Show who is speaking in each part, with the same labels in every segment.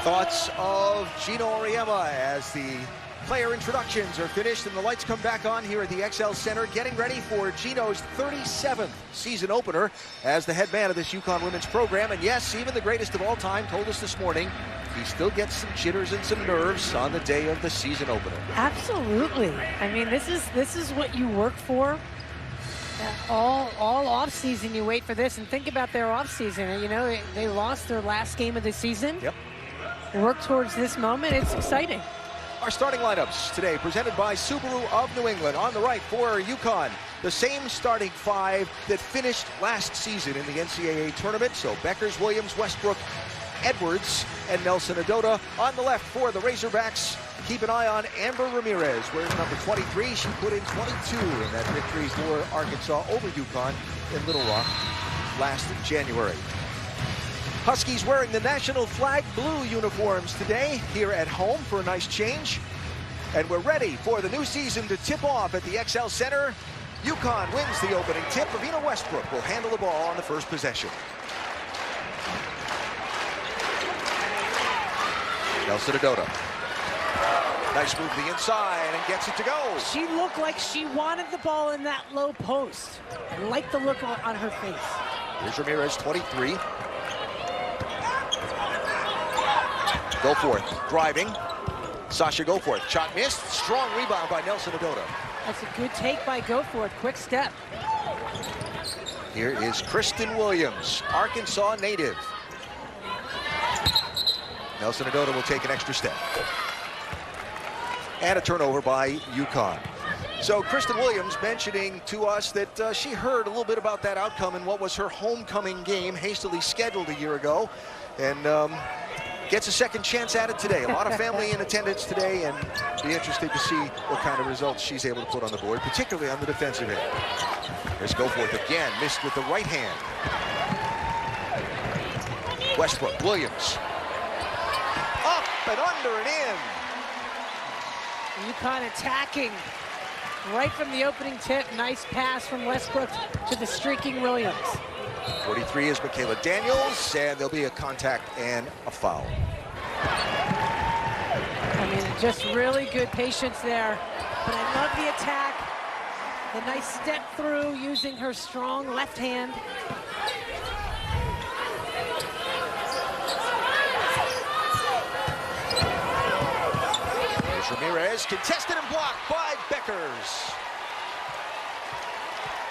Speaker 1: Thoughts of Gino Auriemma as the player introductions are finished and the lights come back on here at the XL Center, getting ready for Gino's 37th season opener as the head man of this UConn women's program. And yes, even the greatest of all time told us this morning he still gets some jitters and some nerves on the day of the season opener.
Speaker 2: Absolutely. I mean, this is what you work for. All off season you wait for this, and think about their off season. You know, they lost their last game of the season.
Speaker 1: Yep.
Speaker 2: Work towards this moment. It's exciting.
Speaker 1: Our starting lineups today presented by Subaru of New England. On the right for UConn, the same starting five that finished last season in the NCAA tournament. So Beckers, Williams, Westbrook, Edwards, and Nelson Adota. On the left for the Razorbacks, keep an eye on Amber Ramirez, wearing number 23. She put in 22 in that victory for Arkansas over UConn in Little Rock last January. Huskies wearing the national flag blue uniforms today here at home for a nice change. And we're ready for the new season to tip off at the XL Center. UConn wins the opening tip. Ravina Westbrook will handle the ball on the first possession. Nelson Adota. Nice move to the inside and gets it to go.
Speaker 2: She looked like she wanted the ball in that low post. I like the look on her face.
Speaker 1: Here's Ramirez, 23. Goforth driving. Sasha Goforth. Shot missed. Strong rebound by Nelson Adota.
Speaker 2: That's a good take by Goforth. Quick step.
Speaker 1: Here is Kristen Williams, Arkansas native. Nelson Adota will take an extra step. And a turnover by UConn. So Kristen Williams mentioning to us that she heard a little bit about that outcome in what was her homecoming game, hastily scheduled a year ago. And gets a second chance at it today. A lot of family in attendance today, and be interested to see what kind of results she's able to put on the board, particularly on the defensive end. Here's Goforth again, missed with the right hand. Westbrook, Williams. Up and under and in.
Speaker 2: UConn attacking right from the opening tip. Nice pass from Westbrook to the streaking Williams.
Speaker 1: 43 is Michaela Daniels, and there'll be a contact and a foul.
Speaker 2: I mean, just really good patience there. But I love the attack. The nice step through using her strong left hand.
Speaker 1: Here's Ramirez, contested and blocked by Beckers.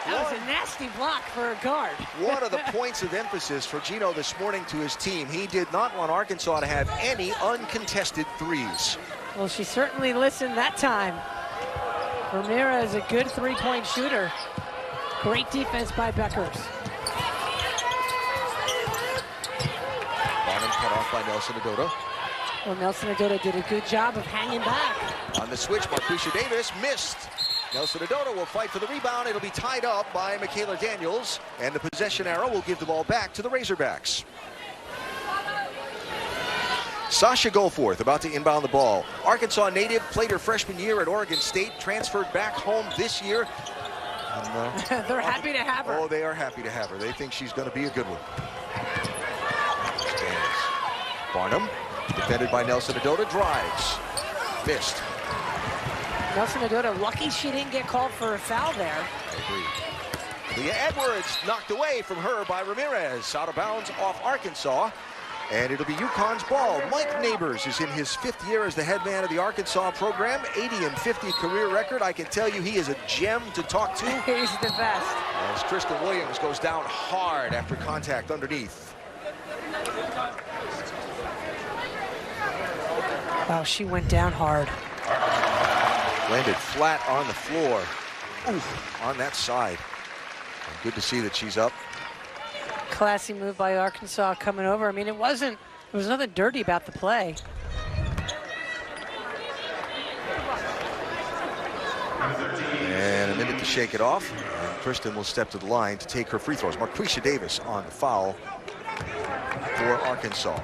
Speaker 2: That was a nasty block for a guard.
Speaker 1: One of the points of emphasis for Gino this morning to his team, he did not want Arkansas to have any uncontested threes.
Speaker 2: Well, she certainly listened that time. Ramirez, a good three-point shooter. Great defense by Beckers.
Speaker 1: Barnum cut off by Nelson Adota.
Speaker 2: Well, Nelson Adota did a good job of hanging back.
Speaker 1: On the switch, Marquisha Davis missed. Nelson Adota will fight for the rebound. It'll be tied up by Michaela Daniels, and the possession arrow will give the ball back to the Razorbacks. Sasha Goforth about to inbound the ball. Arkansas native, played her freshman year at Oregon State, transferred back home this year. And,
Speaker 2: they're happy to have her.
Speaker 1: Oh, they are happy to have her. They think she's going to be a good one. Barnum, defended by Nelson Adota, drives. Missed.
Speaker 2: Nelson Adota, lucky she didn't get called for a foul there.
Speaker 1: I agree. Leah Edwards knocked away from her by Ramirez. Out of bounds off Arkansas. And it'll be UConn's ball. Mike Neighbors is in his 5th year as the head man of the Arkansas program. 80-50 career record. I can tell you he is a gem to talk to.
Speaker 2: He's the best.
Speaker 1: As Kristen Williams goes down hard after contact underneath.
Speaker 2: Wow, she went down hard.
Speaker 1: Landed flat on the floor. Oof, on that side. And good to see that she's up.
Speaker 2: Classy move by Arkansas coming over. I mean, there was nothing dirty about the play.
Speaker 1: And a minute to shake it off. And Kristen will step to the line to take her free throws. Marquisha Davis on the foul for Arkansas.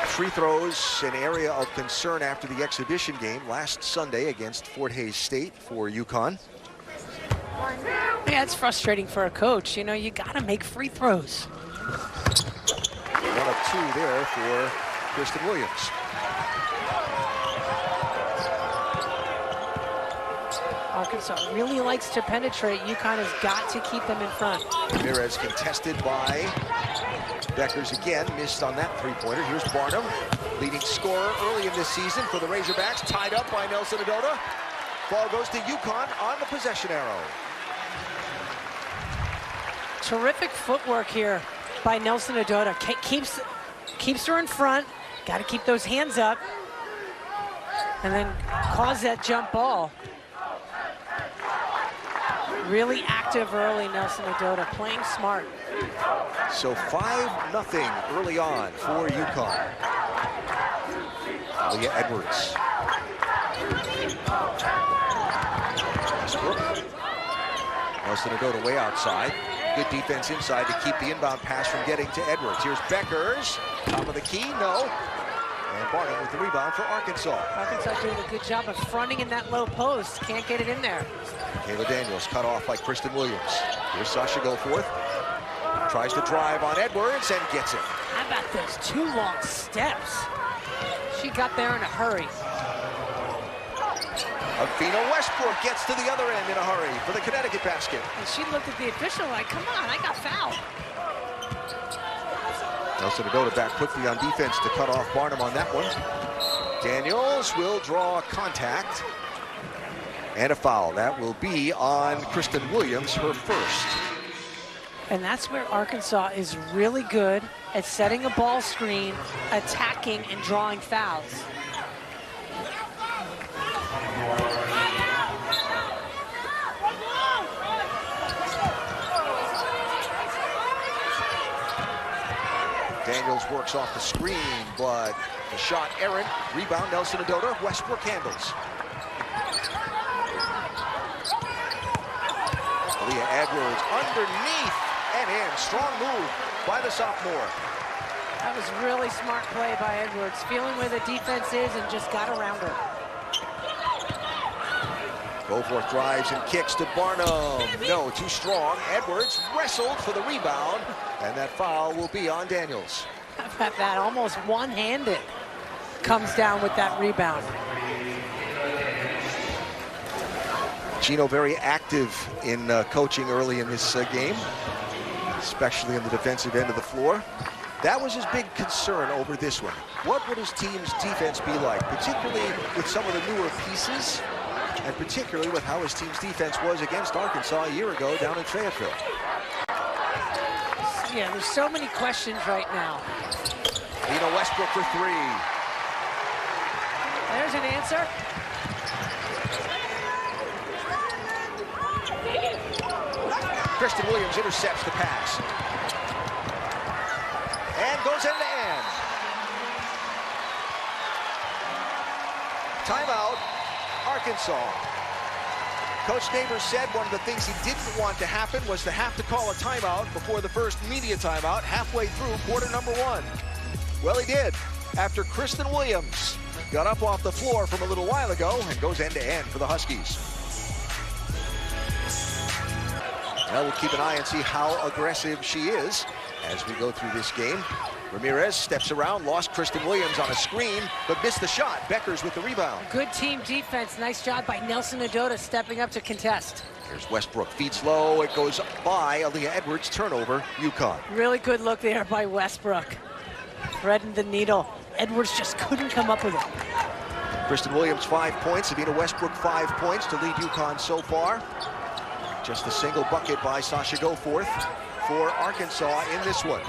Speaker 1: Free throws, an area of concern after the exhibition game last Sunday against Fort Hays State for UConn.
Speaker 2: Yeah, it's frustrating for a coach. You know, you got to make free throws.
Speaker 1: 1 of 2 there for Kristen Williams.
Speaker 2: Arkansas really likes to penetrate. UConn has got to keep them in front.
Speaker 1: Ramirez contested by Beckers again. Missed on that three-pointer. Here's Barnum, leading scorer early in this season for the Razorbacks. Tied up by Nelson Adota. Ball goes to UConn on the possession arrow.
Speaker 2: Terrific footwork here by Nelson Adota. Keeps her in front. Got to keep those hands up. And then cause that jump ball. Really active early, Nelson Adota, playing smart.
Speaker 1: So 5-0 early on for UConn. Leah Edwards. Westbrook. Nelson Adota way outside. Good defense inside to keep the inbound pass from getting to Edwards. Here's Beckers. Top of the key, no. And Barnum with the rebound for Arkansas.
Speaker 2: Arkansas doing a good job of fronting in that low post. Can't get it in there.
Speaker 1: Kayla Daniels cut off by Kristen Williams. Here's Sasha Goforth. Tries to drive on Edwards and gets it.
Speaker 2: How about those 2 long steps? She got there in a hurry.
Speaker 1: Afina Westbrook gets to the other end in a hurry for the Connecticut basket.
Speaker 2: And she looked at the official like, come on, I got fouled.
Speaker 1: Nelson Adota back quickly on defense to cut off Barnum on that one. Daniels will draw contact. And a foul. That will be on Kristen Williams, her first.
Speaker 2: And that's where Arkansas is really good at setting a ball screen, attacking, and drawing fouls.
Speaker 1: Daniels works off the screen, but the shot errant. Rebound, Nelson Adota. Westbrook handles. Leah Edwards underneath and in. Strong move by the sophomore.
Speaker 2: That was really smart play by Edwards. Feeling where the defense is and just got around her.
Speaker 1: Goforth drives and kicks to Barnum. No, too strong. Edwards wrestled for the rebound, and that foul will be on Daniels.
Speaker 2: How about that? Almost one-handed. Comes down with that rebound.
Speaker 1: Gino very active in coaching early in this game, especially in the defensive end of the floor. That was his big concern over this one. What would his team's defense be like, particularly with some of the newer pieces, and particularly with how his team's defense was against Arkansas a year ago down in Fayetteville?
Speaker 2: Yeah, there's so many questions right now.
Speaker 1: Nina Westbrook for 3.
Speaker 2: There's an answer.
Speaker 1: Kristen Williams intercepts the pass. And goes end to end. Timeout, Arkansas. Coach Neighbors said one of the things he didn't want to happen was to have to call a timeout before the first media timeout halfway through quarter number 1. Well, he did, after Kristen Williams got up off the floor from a little while ago and goes end to end for the Huskies. Well, we'll keep an eye and see how aggressive she is as we go through this game. Ramirez steps around, lost Kristen Williams on a screen, but missed the shot. Beckers with the rebound.
Speaker 2: Good team defense. Nice job by Nelson Adota stepping up to contest.
Speaker 1: Here's Westbrook, feeds low. It goes by Aaliyah Edwards, turnover, UConn.
Speaker 2: Really good look there by Westbrook. Threading the needle. Edwards just couldn't come up with it.
Speaker 1: Kristen Williams, 5 points. Savina Westbrook, 5 points to lead UConn so far. Just a single bucket by Sasha Goforth for Arkansas in this one.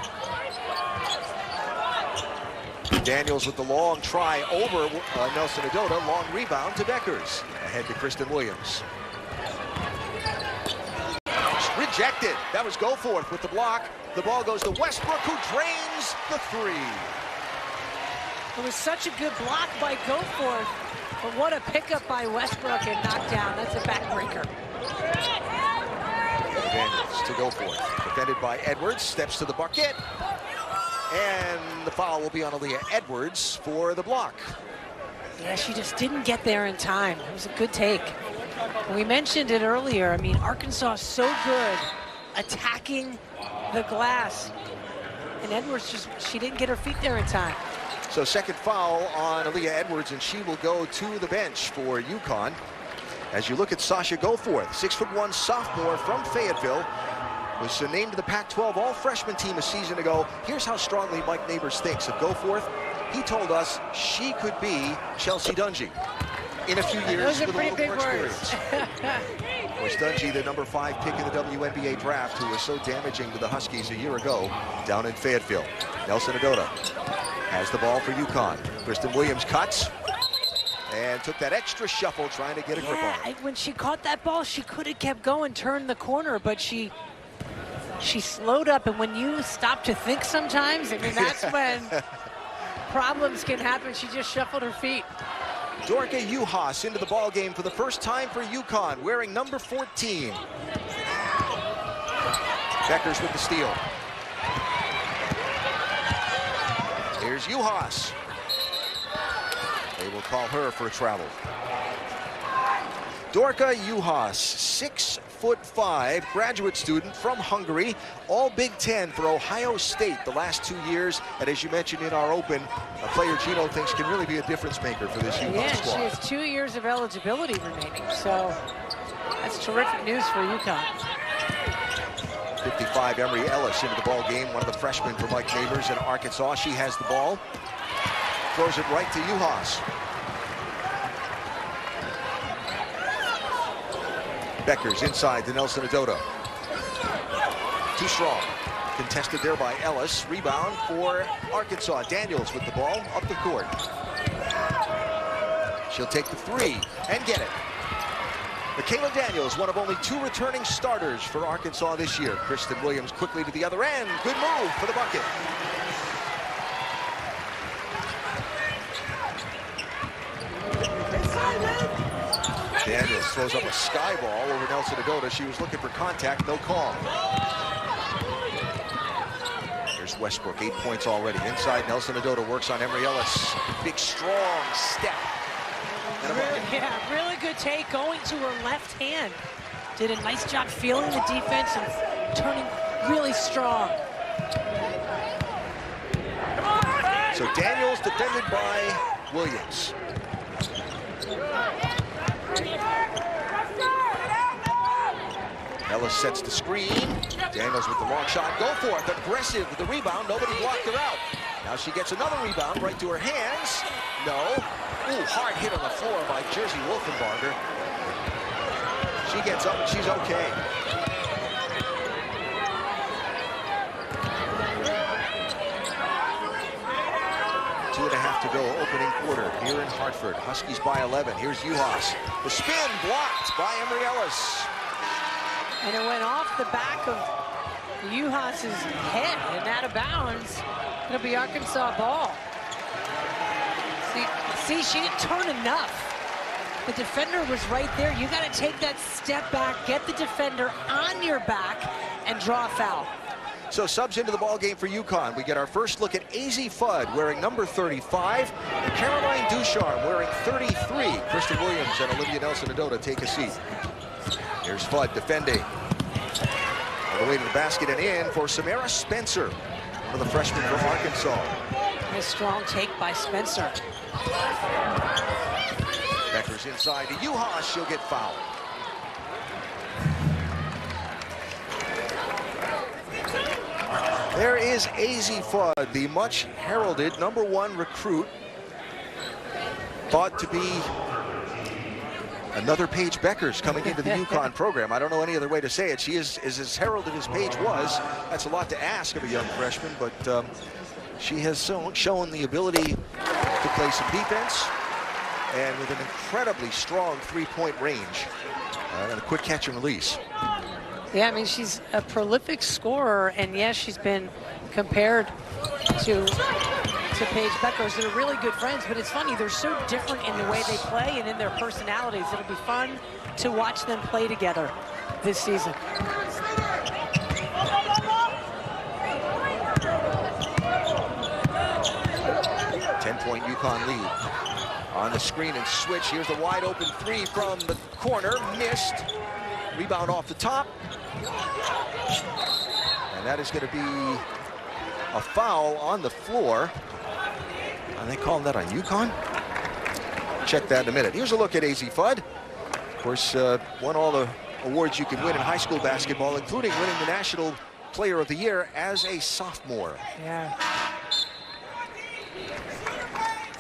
Speaker 1: Daniels with the long try over Nelson Adota. Long rebound to Beckers. Ahead to Kristen Williams. Rejected. That was Goforth with the block. The ball goes to Westbrook, who drains the 3.
Speaker 2: It was such a good block by Goforth, but what a pickup by Westbrook and knockdown. That's a backbreaker.
Speaker 1: Daniels to Goforth. Defended by Edwards. Steps to the bucket. And the foul will be on Aaliyah Edwards for the block.
Speaker 2: Yeah, she just didn't get there in time. It was a good take. We mentioned it earlier. I mean, Arkansas is so good attacking the glass. And Edwards she didn't get her feet there in time.
Speaker 1: So second foul on Aaliyah Edwards, and she will go to the bench for UConn. As you look at Sasha Goforth, 6'1" sophomore from Fayetteville, was named to the Pac-12 all-freshman team a season ago. Here's how strongly Mike Neighbors thinks of Goforth. He told us she could be Chelsea Dungy in a few years with a little more experience. Of course, Dungy, the number 5 pick in the WNBA draft, who was so damaging to the Huskies a year ago down in Fayetteville. Nelson Adota has the ball for UConn. Kristen Williams cuts and took that extra shuffle trying to get a grip on it.
Speaker 2: When she caught that ball, she could have kept going, turned the corner, but she slowed up. And when you stop to think sometimes, I mean, that's when problems can happen. She just shuffled her feet.
Speaker 1: Dorka Juhas into the ball game for the first time for UConn, wearing number 14. Beckers with the steal. Here's Juhas. They will call her for travel. Dorka Juhas, 6'5", graduate student from Hungary, all Big Ten for Ohio State the last 2 years. And as you mentioned in our open, a player Gino thinks can really be a difference maker for this UConn squad.
Speaker 2: She has 2 years of eligibility remaining, so that's terrific news for UConn.
Speaker 1: 55, Emery Ellis into the ball game, one of the freshmen for Mike Neighbors in Arkansas. She has the ball, throws it right to Juhas. Beckers inside to Nelson Adota. Too strong. Contested there by Ellis. Rebound for Arkansas. Daniels with the ball up the court. She'll take the 3 and get it. Michaela Daniels, one of only 2 returning starters for Arkansas this year. Kristen Williams quickly to the other end. Good move for the bucket. Daniels throws up a sky ball over Nelson Adota. She was looking for contact, no call. Here's Westbrook, 8 points already. Inside, Nelson Adota works on Emery Ellis. Big, strong step.
Speaker 2: Really good take, going to her left hand. Did a nice job feeling the defense and turning really strong.
Speaker 1: So Daniels defended by Williams. Ellis sets the screen. Daniels with the long shot. Goforth, aggressive with the rebound. Nobody blocked her out. Now she gets another rebound right to her hands. No. Ooh, hard hit on the floor by Jersey Wolfenbarger. She gets up and she's okay. Two and a half to go, opening quarter here in Hartford. Huskies by 11. Here's Juhas. The spin blocked by Emery Ellis.
Speaker 2: And it went off the back of Juhas' head and out of bounds. It'll be Arkansas ball. See, she didn't turn enough. The defender was right there. You got to take that step back, get the defender on your back, and draw a foul.
Speaker 1: So subs into the ball game for UConn. We get our first look at Azzi Fudd wearing number 35, and Caroline Ducharme wearing 33. Kristen Williams and Olivia Nelson Adota take a seat. Here's Fudd defending. All the way to the basket and in for Samara Spencer, one of the freshmen from Arkansas.
Speaker 2: Nice strong take by Spencer.
Speaker 1: Beckers inside to Juhas. She'll get fouled. There is Azzi Fudd, the much heralded #1 recruit, thought to be another Paige Beckers coming into the UConn program. I don't know any other way to say it. She is as heralded as Paige was. That's a lot to ask of a young freshman, but she has shown the ability to play some defense and with an incredibly strong 3-point range and a quick catch and release.
Speaker 2: Yeah, I mean, she's a prolific scorer, and yes, she's been compared to Paige Beckers. They're really good friends, but it's funny, they're so different in the way they play and in their personalities. It'll be fun to watch them play together this season.
Speaker 1: 10-point UConn lead. On the screen and switch. Here's the wide open three from the corner. Missed. Rebound off the top. And that is going to be a foul on the floor. Are they calling that on UConn? Check that in a minute. Here's a look at AZ Fudd. Of course, won all the awards you can win in high school basketball, including winning the National Player of the Year as a sophomore.
Speaker 2: Yeah.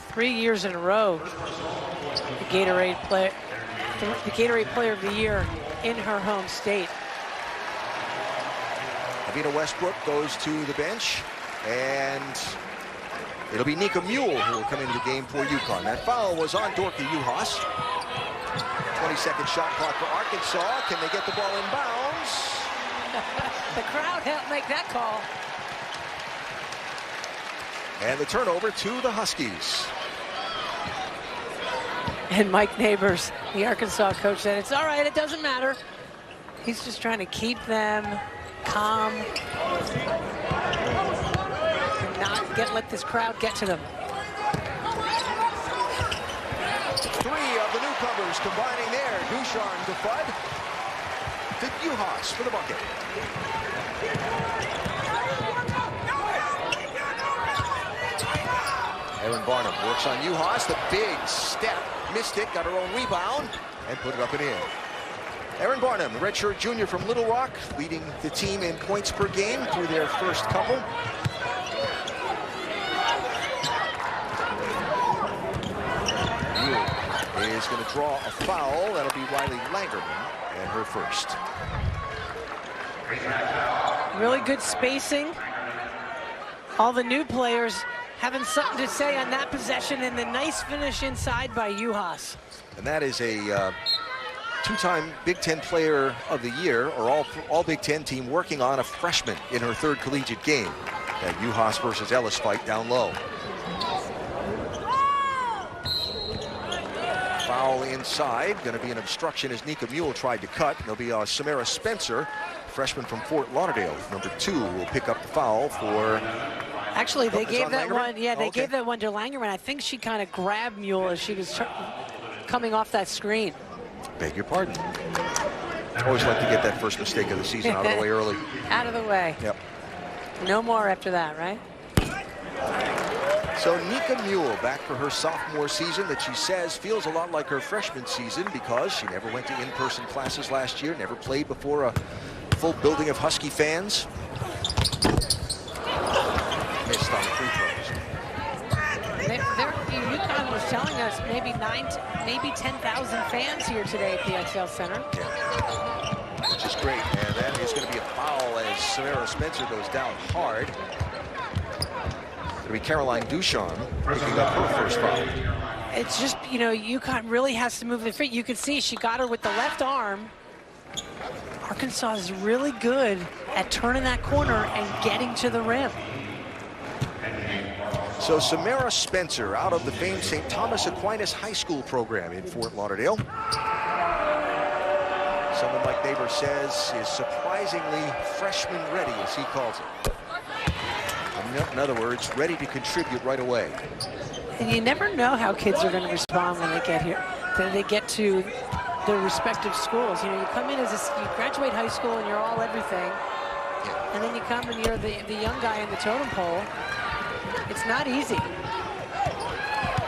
Speaker 2: 3 years in a row, the Gatorade Player of the Year in her home state.
Speaker 1: Avina Westbrook goes to the bench, and it'll be Nika Mule who will come into the game for UConn. That foul was on Dorka Juhas. 20-second shot clock for Arkansas. Can they get the ball in bounds?
Speaker 2: The crowd helped make that call.
Speaker 1: And the turnover to the Huskies.
Speaker 2: And Mike Neighbors, the Arkansas coach, said, it's all right, it doesn't matter. He's just trying to keep them calm and not let this crowd get to them.
Speaker 1: Three of the newcomers combining there. Ducharme to Fudd. To Juhas for the bucket. Erin Barnum works on Juhas. The big step. Missed it, got her own rebound, and put it up and in. Erin Barnum, the redshirt junior from Little Rock, leading the team in points per game through their first couple. Mule is going to draw a foul. That'll be Riley Langerman, and her first.
Speaker 2: Really good spacing. All the new players having something to say on that possession, and the nice finish inside by Juhas.
Speaker 1: And that is a two-time Big Ten Player of the Year, or all Big Ten team working on a freshman in her third collegiate game. That Juhas versus Ellis fight down low. Foul inside, going to be an obstruction as Nika Mule tried to cut. There'll be Samara Spencer, freshman from Fort Lauderdale, number 2, will pick up the foul for...
Speaker 2: Actually, they gave that
Speaker 1: Langerman?
Speaker 2: one. Yeah, they gave that one to Langerman. I think she kind of grabbed Mule as she was coming off that screen.
Speaker 1: Beg your pardon. Always like to get that first mistake of the season out of the way early.
Speaker 2: Out of the way.
Speaker 1: Yep.
Speaker 2: No more after that, right?
Speaker 1: So Nika Mule back for her sophomore season that she says feels a lot like her freshman season because she never went to in-person classes last year, never played before a full building of Husky fans. Missed on the free throws.
Speaker 2: UConn was telling us maybe 10,000 fans here today at the XL Center.
Speaker 1: Yeah. Which is great, and that is going to be a foul as Samara Spencer goes down hard. It'll be Caroline Ducharme picking up her first foul.
Speaker 2: It's just, you know, UConn really has to move their feet. You can see she got her with the left arm. Arkansas is really good at turning that corner and getting to the rim.
Speaker 1: So Samara Spencer out of the famed St. Thomas Aquinas High School program in Fort Lauderdale. Someone Mike Neighbors says is surprisingly freshman ready, as he calls it. In other words, ready to contribute right away.
Speaker 2: And you never know how kids are going to respond when they get here, when they get to their respective schools. You know, you come in as you graduate high school and you're all everything, and then you come and you're the young guy in the totem pole. It's not easy.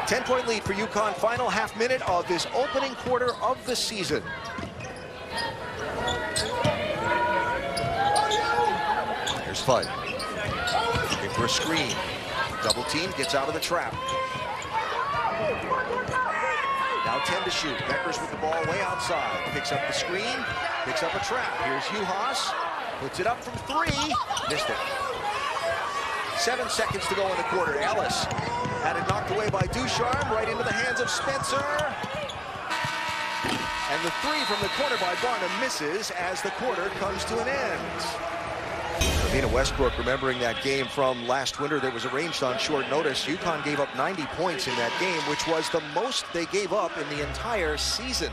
Speaker 1: 10-point lead for UConn. Final half minute of this opening quarter of the season. Here's Fudd. Looking for a screen. Double team, gets out of the trap. Now 10 to shoot. Beckers with the ball way outside. Picks up the screen, picks up a trap. Here's Juhas. Puts it up from 3. Missed it. 7 seconds to go in the quarter. Ellis had it knocked away by Ducharme, right into the hands of Spencer. And the 3 from the corner by Barnum misses as the quarter comes to an end. Avina Westbrook remembering that game from last winter that was arranged on short notice. UConn gave up 90 points in that game, which was the most they gave up in the entire season.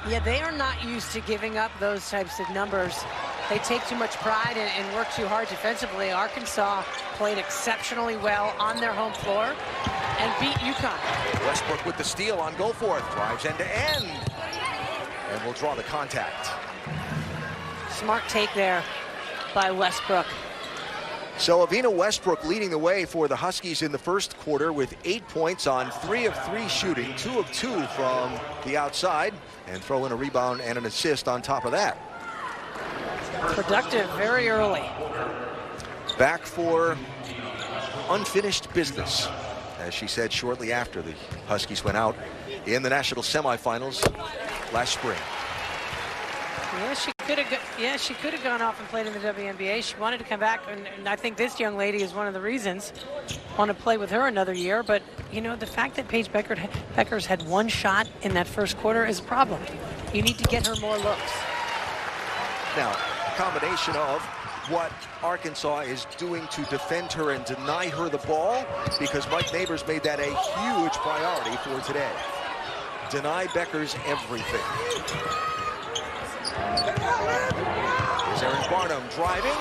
Speaker 2: Yeah, they are not used to giving up those types of numbers. They take too much pride and work too hard defensively. Arkansas played exceptionally well on their home floor and beat UConn.
Speaker 1: Westbrook with the steal on Goforth. Drives end to end. And will draw the contact.
Speaker 2: Smart take there by Westbrook.
Speaker 1: So Avina Westbrook leading the way for the Huskies in the first quarter with 8 points on 3 of 3 shooting, 2 of 2 from the outside, and throw in a rebound and an assist on top of that.
Speaker 2: Productive very early.
Speaker 1: Back for unfinished business, as she said shortly after the Huskies went out in the national semifinals last spring.
Speaker 2: Yeah, she could have gone off and played in the WNBA. She wanted to come back, and I think this young lady is one of the reasons. Want to play with her another year, but you know, the fact that Paige Beckers had 1 shot in that first quarter is a problem. You need to get her more looks.
Speaker 1: Now, a combination of what Arkansas is doing to defend her and deny her the ball, because Mike Neighbors made that a huge priority for today. Deny Beckers everything. Here's Aaron Barnum driving.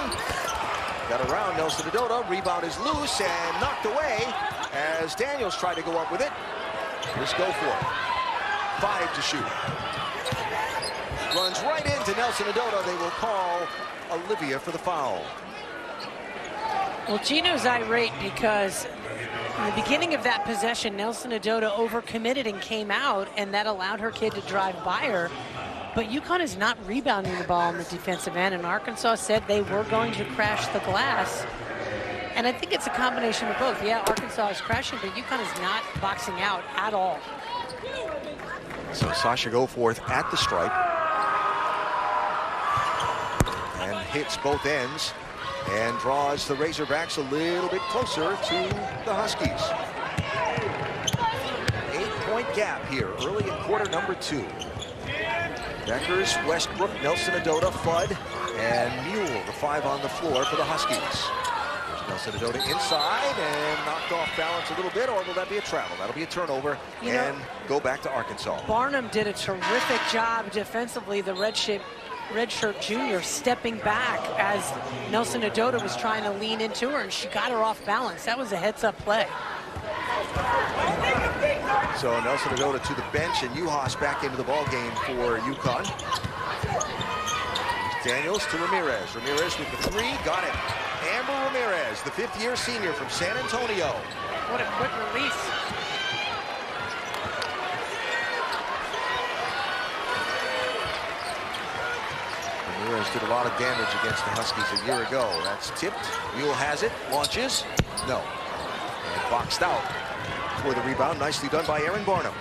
Speaker 1: Got around Nelson Adota. Rebound is loose and knocked away as Daniels tried to go up with it. Here's Goforth. 5 to shoot. Runs right into Nelson Adota. They will call Olivia for the foul.
Speaker 2: Well, Gino's irate because in the beginning of that possession, Nelson Adota overcommitted and came out, and that allowed her kid to drive by her. But UConn is not rebounding the ball on the defensive end, and Arkansas said they were going to crash the glass. And I think it's a combination of both. Yeah, Arkansas is crashing, but UConn is not boxing out at all.
Speaker 1: So Sasha Goforth at the stripe. And hits both ends and draws the Razorbacks a little bit closer to the Huskies. 8-point gap here early in quarter number 2. Beckers, Westbrook, Nelson Adota, Fudd, and Mule, the 5 on the floor for the Huskies. There's Nelson Adota inside and knocked off balance a little bit, or will that be a travel? That'll be a turnover and go back to Arkansas.
Speaker 2: Barnum did a terrific job defensively, the redshirt junior, stepping back as Nelson Adota was trying to lean into her, and she got her off balance. That was a heads-up play.
Speaker 1: So Nelson Adota to the bench, and Uhas back into the ball game for UConn. Daniels to Ramirez. Ramirez with the 3, got it. Amber Ramirez, the 5th-year senior from San Antonio.
Speaker 2: What a quick release.
Speaker 1: Ramirez did a lot of damage against the Huskies a year ago. That's tipped. Mule has it, launches. No. And boxed out for the rebound. Nicely done by Aaron Barnum.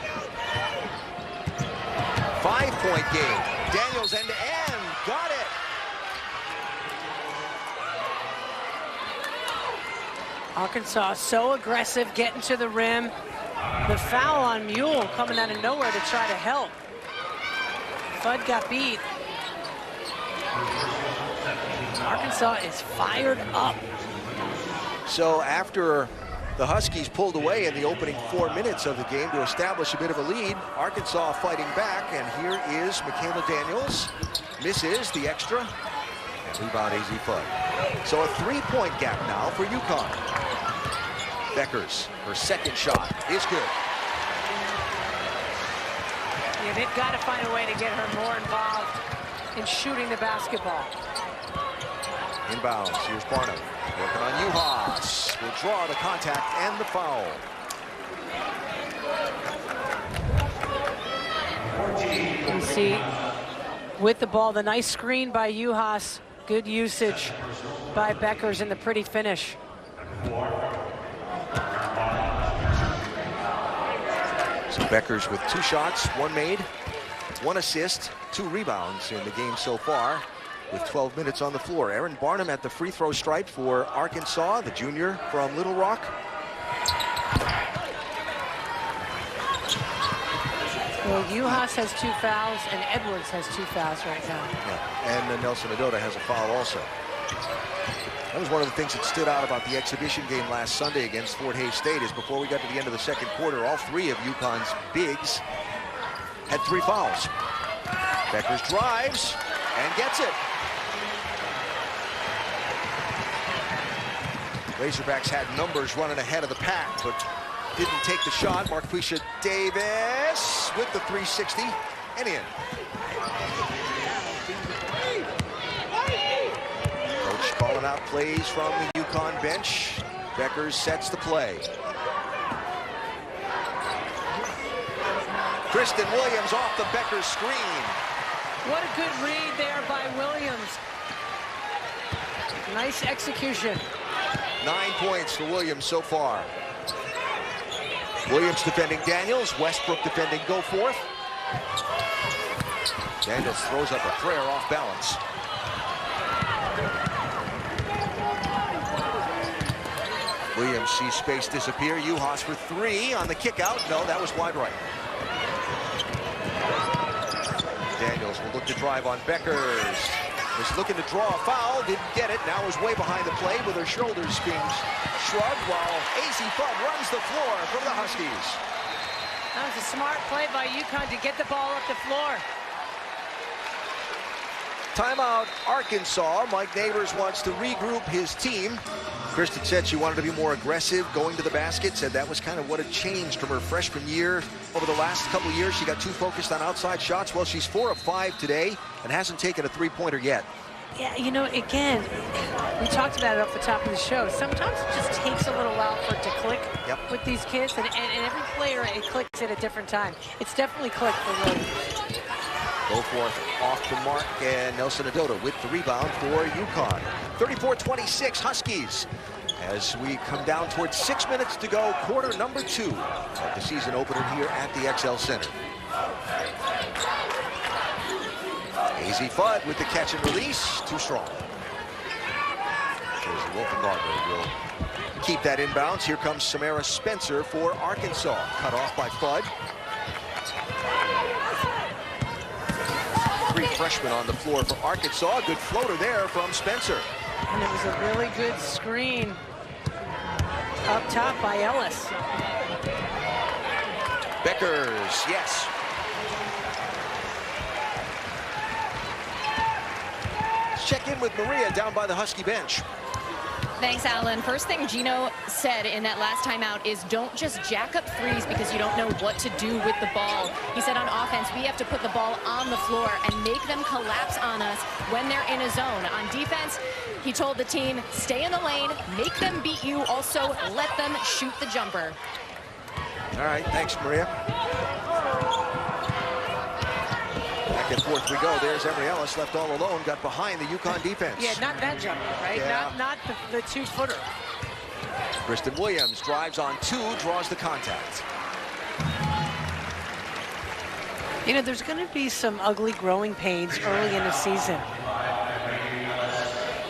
Speaker 1: 5-point game. Daniels end to end. Got it.
Speaker 2: Arkansas so aggressive, getting to the rim. The foul on Mule coming out of nowhere to try to help. Fudd got beat. Arkansas is fired up.
Speaker 1: So after the Huskies pulled away in the opening 4 minutes of the game to establish a bit of a lead, Arkansas fighting back, and here is Michaela Daniels. Misses the extra, and rebound AZ Fudd. So a 3-point gap now for UConn. Beckers, her 2nd shot is good.
Speaker 2: Yeah, they've got to find a way to get her more involved in shooting the basketball.
Speaker 1: Inbounds, here's Barnum. Working on Uhas. Will draw the contact and the foul.
Speaker 2: You see, with the ball, the nice screen by Uhas. Good usage by Beckers and the pretty finish.
Speaker 1: So Beckers with 2 shots, 1 made, 1 assist, 2 rebounds in the game so far, with 12 minutes on the floor. Aaron Barnum at the free throw stripe for Arkansas, the junior from Little Rock.
Speaker 2: Well, Uhas has 2 fouls, and Edwards has 2 fouls right now.
Speaker 1: Yeah. And then Nelson Adota has a foul also. That was one of the things that stood out about the exhibition game last Sunday against Fort Hays State, is before we got to the end of the second quarter, all 3 of UConn's bigs had 3 fouls. Beckers drives and gets it. Razorbacks had numbers running ahead of the pack, but didn't take the shot. Marquisha Davis with the 360 and in. Coach calling out plays from the UConn bench. Beckers sets the play. Kristen Williams off the Beckers screen.
Speaker 2: What a good read there by Williams. Nice execution.
Speaker 1: 9 points for Williams so far. Williams defending Daniels. Westbrook defending Goforth. Daniels throws up a prayer off balance. Williams sees space disappear. Uhas for three on the kick out. No, that was wide right. Daniels will look to drive on Beckers. Was looking to draw a foul, didn't get it. Now is way behind the play with her shoulders being shrugged while A.Z. Fudd runs the floor from the Huskies.
Speaker 2: That was a smart play by UConn to get the ball up the floor.
Speaker 1: Timeout, Arkansas. Mike Neighbors wants to regroup his team. Kristen said she wanted to be more aggressive going to the basket, said that was kind of what had changed from her freshman year. Over the last couple of years, she got too focused on outside shots. Well, she's 4 of 5 today and hasn't taken a three-pointer yet.
Speaker 2: Yeah, you know, again, we talked about it off the top of the show. Sometimes it just takes a little while for it to click with these kids, and every player, it clicks at a different time. It's definitely clicked for Williams.
Speaker 1: Goforth off the mark, and Nelson Adota with the rebound for UConn. 34-26 Huskies. As we come down towards 6 minutes to go, quarter number 2 of the season opener here at the XL Center. A.Z. Fudd with the catch and release, too strong. There's Wolfenbarger will keep that inbounds. Here comes Samara Spencer for Arkansas. Cut off by Fudd. 3 freshmen on the floor for Arkansas. Good floater there from Spencer.
Speaker 2: And it was a really good screen up top by Ellis.
Speaker 1: Beckers, yes. Let's check in with Maria down by the Husky bench.
Speaker 3: Thanks, Alan. First thing Gino said in that last timeout is don't just jack up threes because you don't know what to do with the ball. He said on offense, we have to put the ball on the floor and make them collapse on us when they're in a zone. On defense, he told the team, stay in the lane, make them beat you, also let them shoot the jumper.
Speaker 1: All right, thanks, Maria. Back and forth we go. There's Emory Ellis left all alone, got behind the UConn defense.
Speaker 2: Yeah, not that jumper, right?
Speaker 1: Yeah.
Speaker 2: Not the 2-footer.
Speaker 1: Kristen Williams drives on 2, draws the contact.
Speaker 2: You know, there's going to be some ugly growing pains early in the season.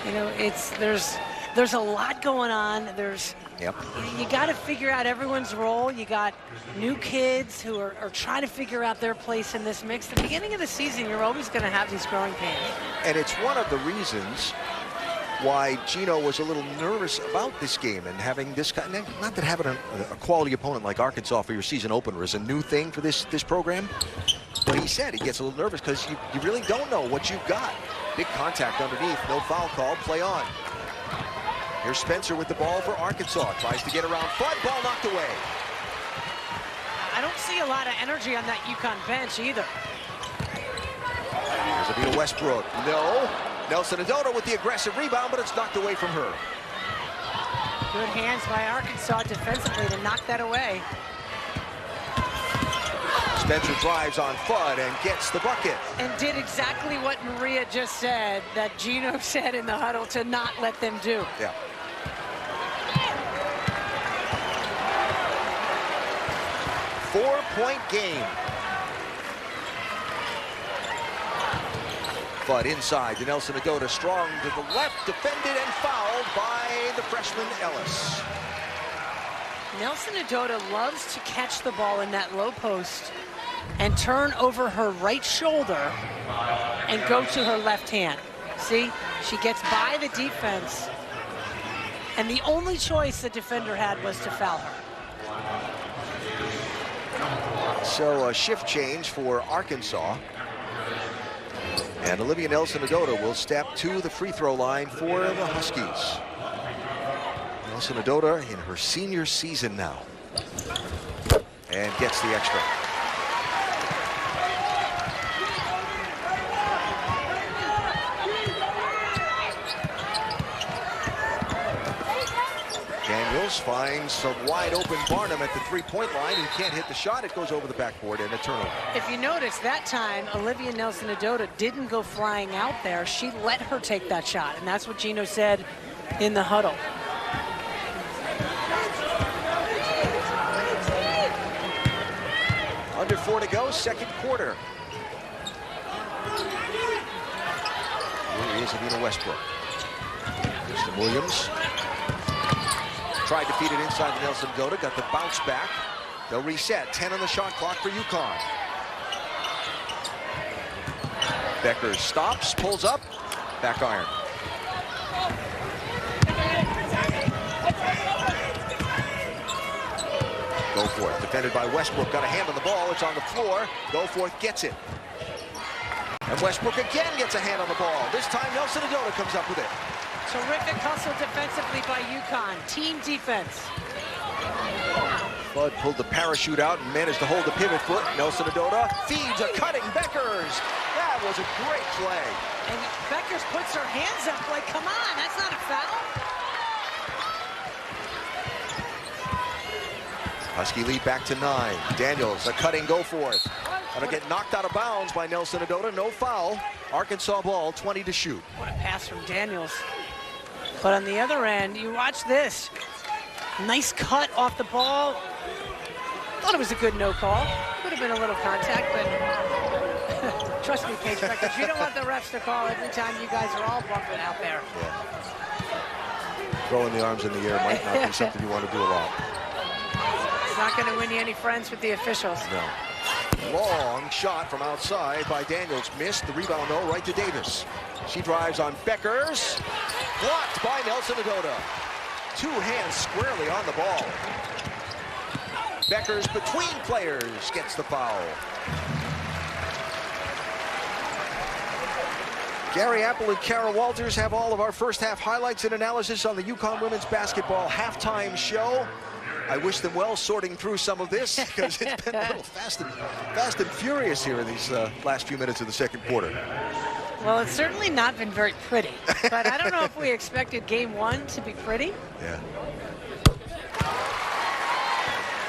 Speaker 2: You know, there's a lot going on. You got to figure out everyone's role. You got new kids who are trying to figure out their place in this mix. At the beginning of the season, you're always going to have these growing pains. And
Speaker 1: it's one of the reasons why Gino was a little nervous about this game and having this kind of, not that having a quality opponent like Arkansas for your season opener is a new thing for this program, but he said he gets a little nervous because you really don't know what you've got. Big contact underneath, no foul call, play on. Here's Spencer with the ball for Arkansas. Tries to get around Fudd, ball knocked away.
Speaker 2: I don't see a lot of energy on that UConn bench either.
Speaker 1: Here's Avita Westbrook. No. Nelson Adota with the aggressive rebound, but it's knocked away from her.
Speaker 2: Good hands by Arkansas defensively to knock that away.
Speaker 1: Spencer drives on Fudd and gets the bucket.
Speaker 2: And did exactly what Maria just said, that Gino said in the huddle to not let them do.
Speaker 1: Yeah. Four-point game. Fudd inside to Nelson Adota, strong to the left, defended and fouled by the freshman Ellis.
Speaker 2: Nelson Adota loves to catch the ball in that low post and turn over her right shoulder and go to her left hand. See, she gets by the defense, and the only choice the defender had was to foul her.
Speaker 1: So a shift change for Arkansas. And Olivia Nelson Adota will step to the free throw line for the Huskies. Nelson Adota in her senior season now. And gets the extra. Daniels finds a wide open Barnum at the three-point line. He can't hit the shot. It goes over the backboard and a turnover.
Speaker 2: If you notice, that time, Olivia Nelson-Ododa didn't go flying out there. She let her take that shot, and that's what Gino said in the huddle.
Speaker 1: Under 4 to go, second quarter. Here is Adina Westbrook. Kristen Williams. Tried to feed it inside to Nelson-Ododa, got the bounce back. They'll reset, 10 on the shot clock for UConn. Beckers stops, pulls up, back iron. Goforth, defended by Westbrook, got a hand on the ball, it's on the floor. Goforth gets it. And Westbrook again gets a hand on the ball. This time Nelson-Ododa comes up with it.
Speaker 2: Terrific hustle defensively by UConn. Team defense.
Speaker 1: Bud pulled the parachute out and managed to hold the pivot foot. Nelson-Ododa feeds a cutting Beckers. That was a great play.
Speaker 2: And Beckers puts her hands up like, come on, that's not a foul.
Speaker 1: Husky lead back to 9. Daniels, a cutting Goforth. Gonna get knocked out of bounds by Nelson-Ododa. No foul. Arkansas ball, 20 to shoot.
Speaker 2: What a pass from Daniels. But on the other end, you watch this. Nice cut off the ball. Thought it was a good no call. Could have been a little contact, but trust me, Paige Beckers, you don't want the refs to call every time you guys are all bumping out there.
Speaker 1: Yeah. Throwing the arms in the air might not be something you want to do a lot.
Speaker 2: It's not going to win you any friends with the officials.
Speaker 1: No. Long shot from outside by Daniels. Missed. The rebound, though, right to Davis. She drives on Beckers. Blocked by Nelson-Ododa. 2 hands squarely on the ball. Beckers between players gets the foul. Gary Apple and Kara Walters have all of our first half highlights and analysis on the UConn women's basketball halftime show. I wish them well sorting through some of this because it's been a little fast and furious here in these last few minutes of the second quarter.
Speaker 2: Well, it's certainly not been very pretty, but I don't know if we expected game 1 to be pretty.
Speaker 1: Yeah.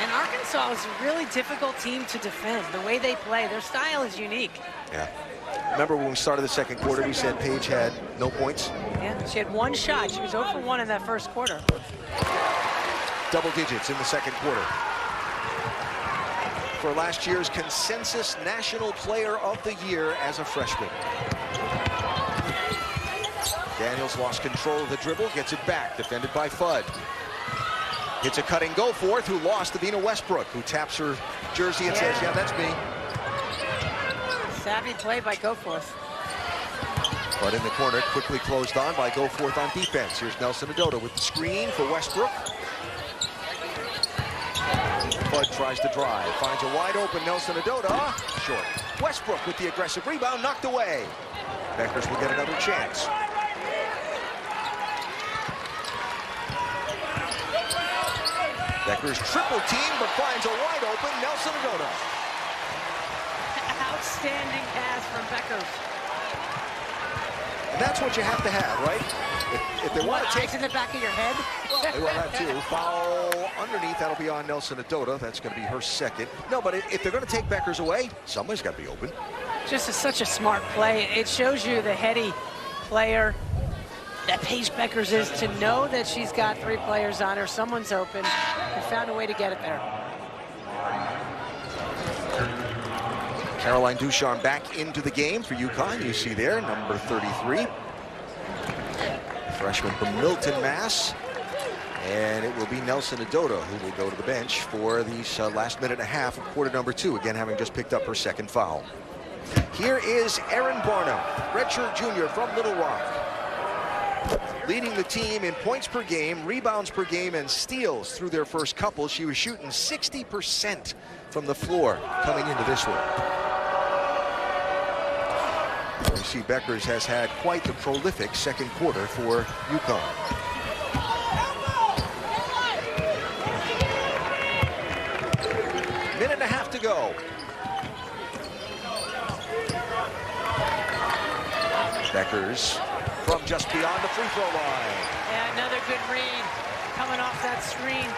Speaker 2: And Arkansas is a really difficult team to defend. The way they play, their style is unique.
Speaker 1: Yeah. Remember when we started the second quarter, we said Paige had no points?
Speaker 2: Yeah, she had 1 shot. She was 0 for 1 in that first quarter.
Speaker 1: Double digits in the second quarter. For last year's consensus National Player of the Year as a freshman. Daniels lost control of the dribble, gets it back, defended by Fudd. Hits a cutting Goforth, who lost to Adina Westbrook, who taps her jersey and says, yeah, that's me.
Speaker 2: Savvy play by Goforth.
Speaker 1: But in the corner, quickly closed on by Goforth on defense. Here's Nelson-Ododa with the screen for Westbrook. Fudd tries to drive, finds a wide open Nelson-Ododa, short. Westbrook with the aggressive rebound, knocked away. Beckers will get another chance. Beckers triple team, but finds a wide open Nelson-Ododa.
Speaker 2: Outstanding pass from Beckers.
Speaker 1: And that's what you have to have, right? If they want to take
Speaker 2: eyes in the back of your head.
Speaker 1: Well, they will have 2. Foul underneath, that'll be on Nelson-Ododa. That's going to be her second. No, but if they're going to take Beckers away, somebody's got to be open.
Speaker 2: Just such a smart play. It shows you the heady player that Paige Beckers is, to know that she's got 3 players on her, someone's open, and found a way to get it there.
Speaker 1: Caroline Ducharme back into the game for UConn. You see there, number 33. Freshman from Milton, Mass. And it will be Nelson-Ododa who will go to the bench for these last minute and a half of quarter number 2, again having just picked up her second foul. Here is Erin Barnum, redshirt junior from Little Rock. Leading the team in points per game, rebounds per game, and steals through their first couple. She was shooting 60% from the floor coming into this one. You see Beckers has had quite the prolific second quarter for UConn. go. Beckers from just beyond the free throw line.
Speaker 2: Yeah, another good read coming off that screen.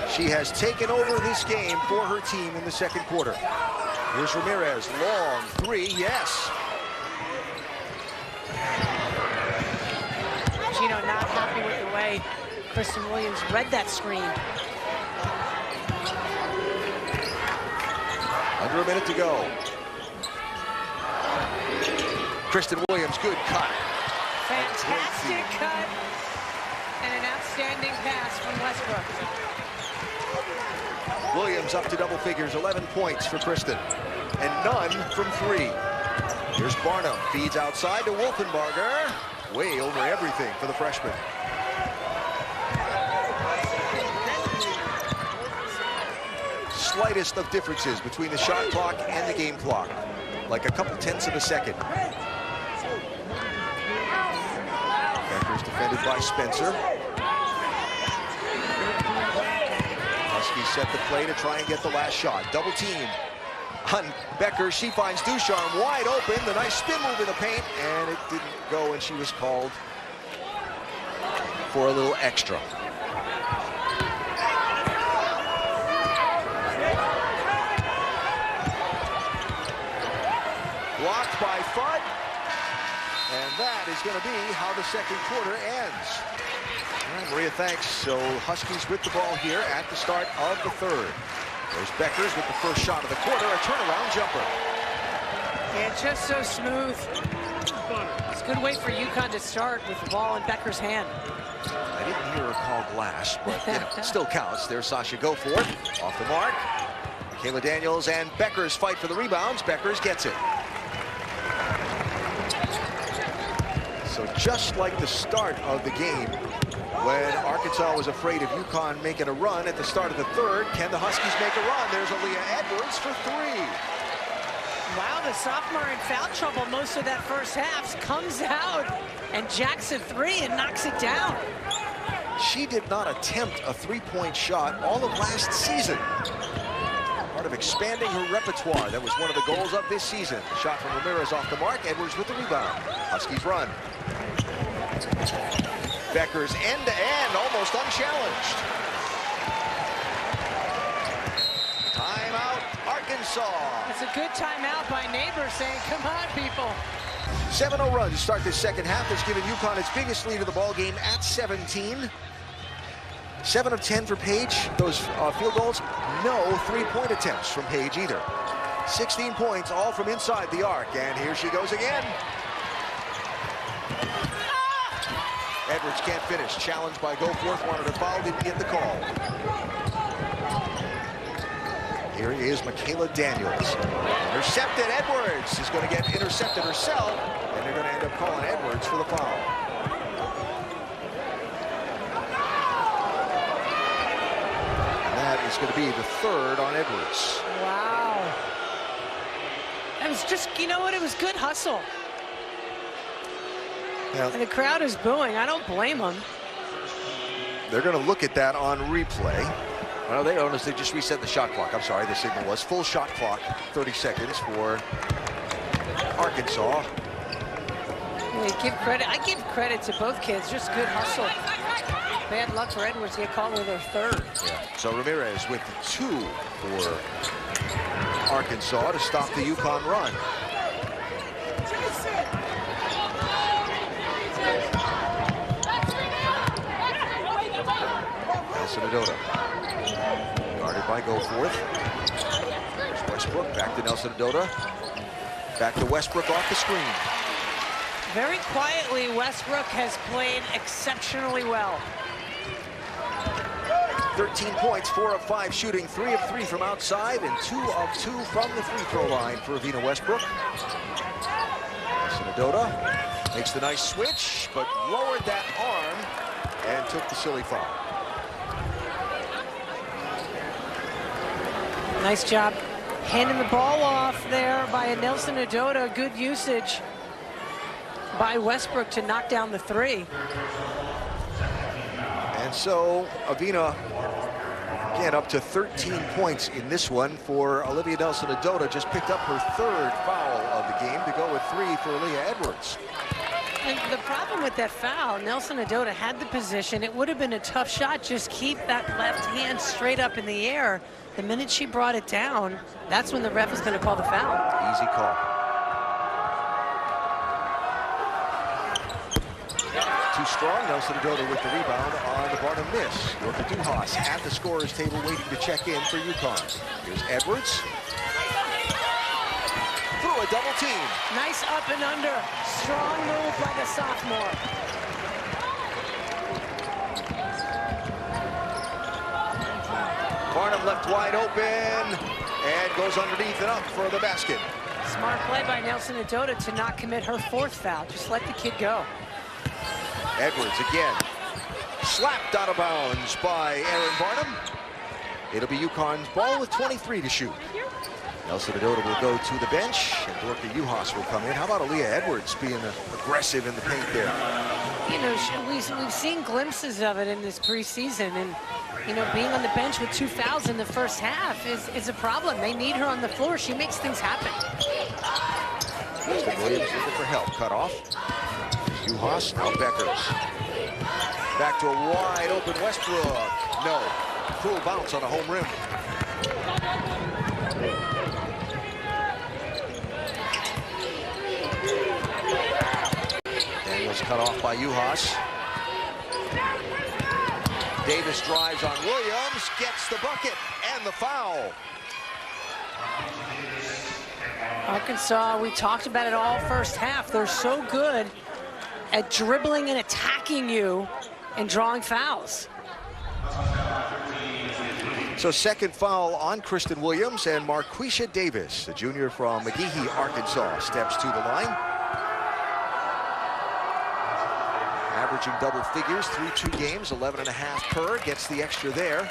Speaker 1: She has taken over this game for her team in the second quarter. Here's Ramirez, long three, yes.
Speaker 2: Gino not happy with the way Kristen Williams read that screen.
Speaker 1: Under a minute to go. Kristen Williams, good cut.
Speaker 2: Fantastic cut and an outstanding pass from Westbrook.
Speaker 1: Williams up to double figures, 11 points for Kristen, and none from three. Here's Barnum, feeds outside to Wolfenbarger. Way over everything for the freshman. Slightest of differences between the shot clock and the game clock, like a couple tenths of a second. Beckers defended by Spencer. Huskies set the play to try and get the last shot. Double team on Beckers. She finds Ducharme wide open. The nice spin move in the paint, and it didn't go, and she was called for a little extra. Blocked by Fudd, and that is going to be how the second quarter ends. All right, Maria, thanks. So Huskies with the ball here at the start of the third. There's Beckers with the first shot of the quarter, a turnaround jumper.
Speaker 2: Yeah, just so smooth. It's a good way for UConn to start with the ball in Beckers' hand.
Speaker 1: I didn't hear her call glass, but you know, it still counts. There's Sasha Goforth off the mark. Michaela Daniels and Beckers fight for the rebounds. Beckers gets it. So just like the start of the game, when Arkansas was afraid of UConn making a run at the start of the third, can the Huskies make a run? There's Aaliyah Edwards for three.
Speaker 2: Wow, the sophomore in foul trouble most of that first half comes out and jacks a three and knocks it down.
Speaker 1: She did not attempt a three-point shot all of last season. Part of expanding her repertoire. That was one of the goals of this season. Shot from Ramirez off the mark. Edwards with the rebound. Huskies run. Beckers end-to-end, almost unchallenged. Timeout, Arkansas.
Speaker 2: That's a good timeout by Neighbor saying, come on, people.
Speaker 1: 7-0 run to start this second half has given UConn its biggest lead of the ball game at 17. 7 of 10 for Page. Those field goals, no three-point attempts from Page either. 16 points, all from inside the arc. And here she goes again. Edwards can't finish. Challenged by Goforth. Wanted a foul, didn't get the call. Here is Michaela Daniels. Intercepted. Edwards is going to get intercepted herself, and they're going to end up calling Edwards for the foul. And that is going to be the third on Edwards.
Speaker 2: Wow. It was just, you know what, it was good hustle.
Speaker 1: Now,
Speaker 2: And the crowd is booing. I don't blame them.
Speaker 1: they're going to look at that on replay. Well, they don't. They just reset the shot clock. I'm sorry, the signal was full shot clock, 30 seconds for Arkansas.
Speaker 2: I give credit to both kids. Just good hustle. Bad luck for Edwards to get called with their third.
Speaker 1: Yeah. So Ramirez with 2 for Arkansas to stop the UConn run. Nelson Adota. Guarded by Goforth. There's Westbrook. Back to Nelson Adota. Back to Westbrook off the screen.
Speaker 2: Very quietly, Westbrook has played exceptionally well.
Speaker 1: 13 points, 4 of 5 shooting, 3 of 3 from outside, and 2 of 2 from the free throw line for Avina Westbrook. Nelson Adota makes the nice switch, but lowered that arm and took the silly foul.
Speaker 2: Nice job handing the ball off there by Nelson Adota. Good usage by Westbrook to knock down the three.
Speaker 1: And so Avina Again, up to 13 points in this one for Olivia Nelson-Ododa. Just picked up her 3rd foul of the game to go with 3 for Leah Edwards.
Speaker 2: And the problem with that foul, Nelson-Ododa had the position. It would have been a tough shot. Just keep that left hand straight up in the air. The minute she brought it down, that's when the ref is going to call the foul.
Speaker 1: Easy call. Too strong. Nelson-Ododa with the rebound on the Barnum miss. Yorka Duhas at the scorer's table waiting to check in for UConn. Here's Edwards. Through a double team.
Speaker 2: Nice up and under. Strong move by the sophomore.
Speaker 1: Barnum left wide open and goes underneath and up for the basket.
Speaker 2: Smart play by Nelson-Ododa to not commit her 4th foul. Just let the kid go.
Speaker 1: Edwards again. Slapped out of bounds by Aaron Barnum. It'll be UConn's ball with 23 to shoot. Nelson-Ododa will go to the bench, and Dorka Juhas will come in. How about Aaliyah Edwards being aggressive in the paint there?
Speaker 2: You know, we've seen glimpses of it in this preseason, and you know, being on the bench with 2 fouls in the first half is a problem. They need her on the floor. She makes things happen.
Speaker 1: Kristen Williams looking for help. Cut off. Juhas, now Beckers. Back to a wide open Westbrook. No. Cool bounce on a home rim. Daniels cut off by Juhas. Davis drives on Williams, gets the bucket and the foul.
Speaker 2: Arkansas, we talked about it all first half. They're so good at dribbling and attacking you and drawing fouls.
Speaker 1: So 2nd foul on Kristen Williams, and Marquisha Davis, the junior from McGehee, Arkansas, steps to the line. Averaging double figures through 2 games, 11.5 per, gets the extra there.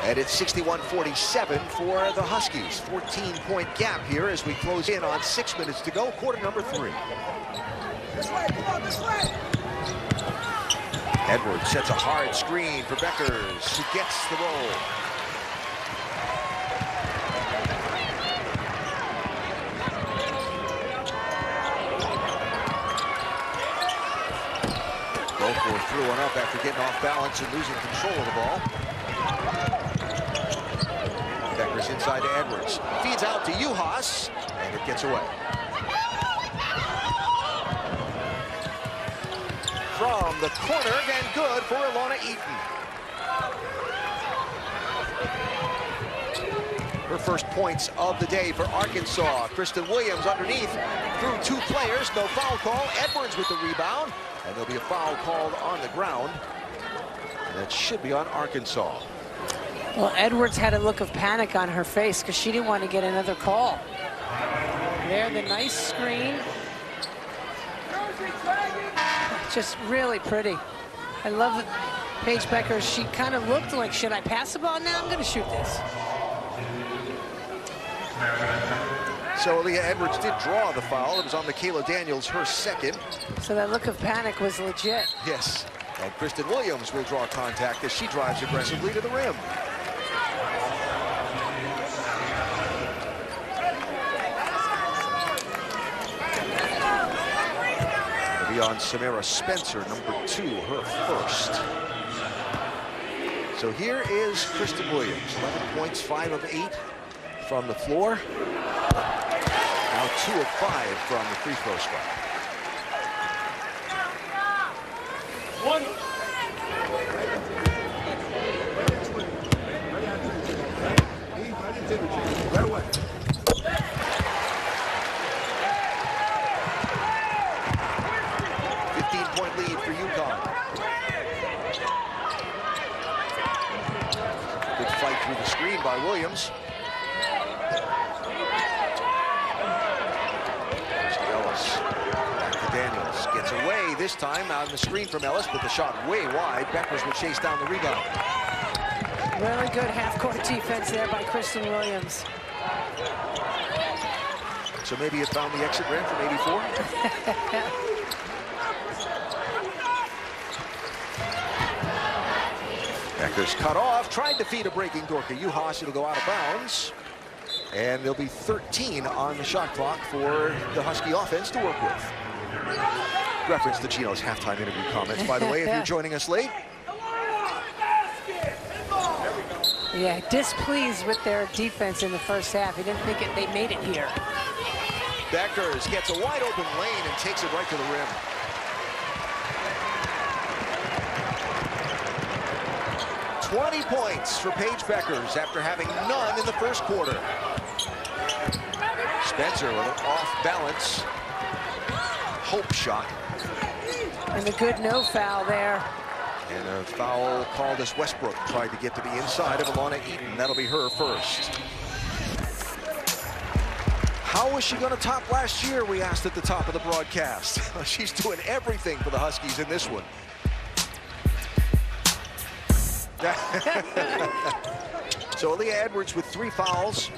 Speaker 1: And it's 61-47 for the Huskies. 14-point gap here as we close in on 6 minutes to go, quarter number 3.
Speaker 4: This way, come on, this way.
Speaker 1: Edwards sets a hard screen for Beckers, who gets the roll. Goforth threw one up after getting off balance and losing control of the ball. Beckers inside to Edwards. Feeds out to Juhas, and it gets away. From the corner, and good for Ilana Eaton. Her first points of the day for Arkansas. Kristen Williams underneath through 2 players. No foul call. Edwards with the rebound. And there'll be a foul called on the ground. And that should be on Arkansas.
Speaker 2: Well, Edwards had a look of panic on her face because she didn't want to get another call. There, the nice screen. Just really pretty. I love that Paige Beckers, she kind of looked like, should I pass the ball now? I'm going to shoot this.
Speaker 1: So Aaliyah Edwards did draw the foul. It was on Michaela Daniels, her 2nd.
Speaker 2: So that look of panic was legit.
Speaker 1: Yes. And Kristen Williams will draw contact as she drives aggressively to the rim. It'll be on Samara Spencer, number 2, her 1st. So here is Kristen Williams, 11 points, 5 of 8 from the floor. Now 2 of 5 from the free throw spot.
Speaker 4: One. Right away.
Speaker 1: 15-point lead for UConn. Good fight through the screen by Williams. Daniels gets away this time out of the screen from Ellis, but the shot way wide. Beckers will chase down the rebound.
Speaker 2: Really good half-court defense there by Kristen Williams.
Speaker 1: So maybe it found the exit ramp from 84. Beckers cut off, tried to feed a breaking Dorka Juhas. It'll go out of bounds. And there'll be 13 on the shot clock for the Husky offense to work with. Reference to Gino's halftime interview comments, by the way, if you're joining us late.
Speaker 2: Yeah, displeased with their defense in the first half. He didn't think they made it here.
Speaker 1: Beckers gets a wide open lane and takes it right to the rim. $20 points for Paige Beckers after having none in the first quarter. Spencer with an off-balance hope shot.
Speaker 2: And a good no foul there.
Speaker 1: And a foul called as Westbrook tried to get to the inside of Alana Eaton. That'll be her first. How was she going to top last year, we asked at the top of the broadcast. She's doing everything for the Huskies in this one. So Aaliyah Edwards with 3 fouls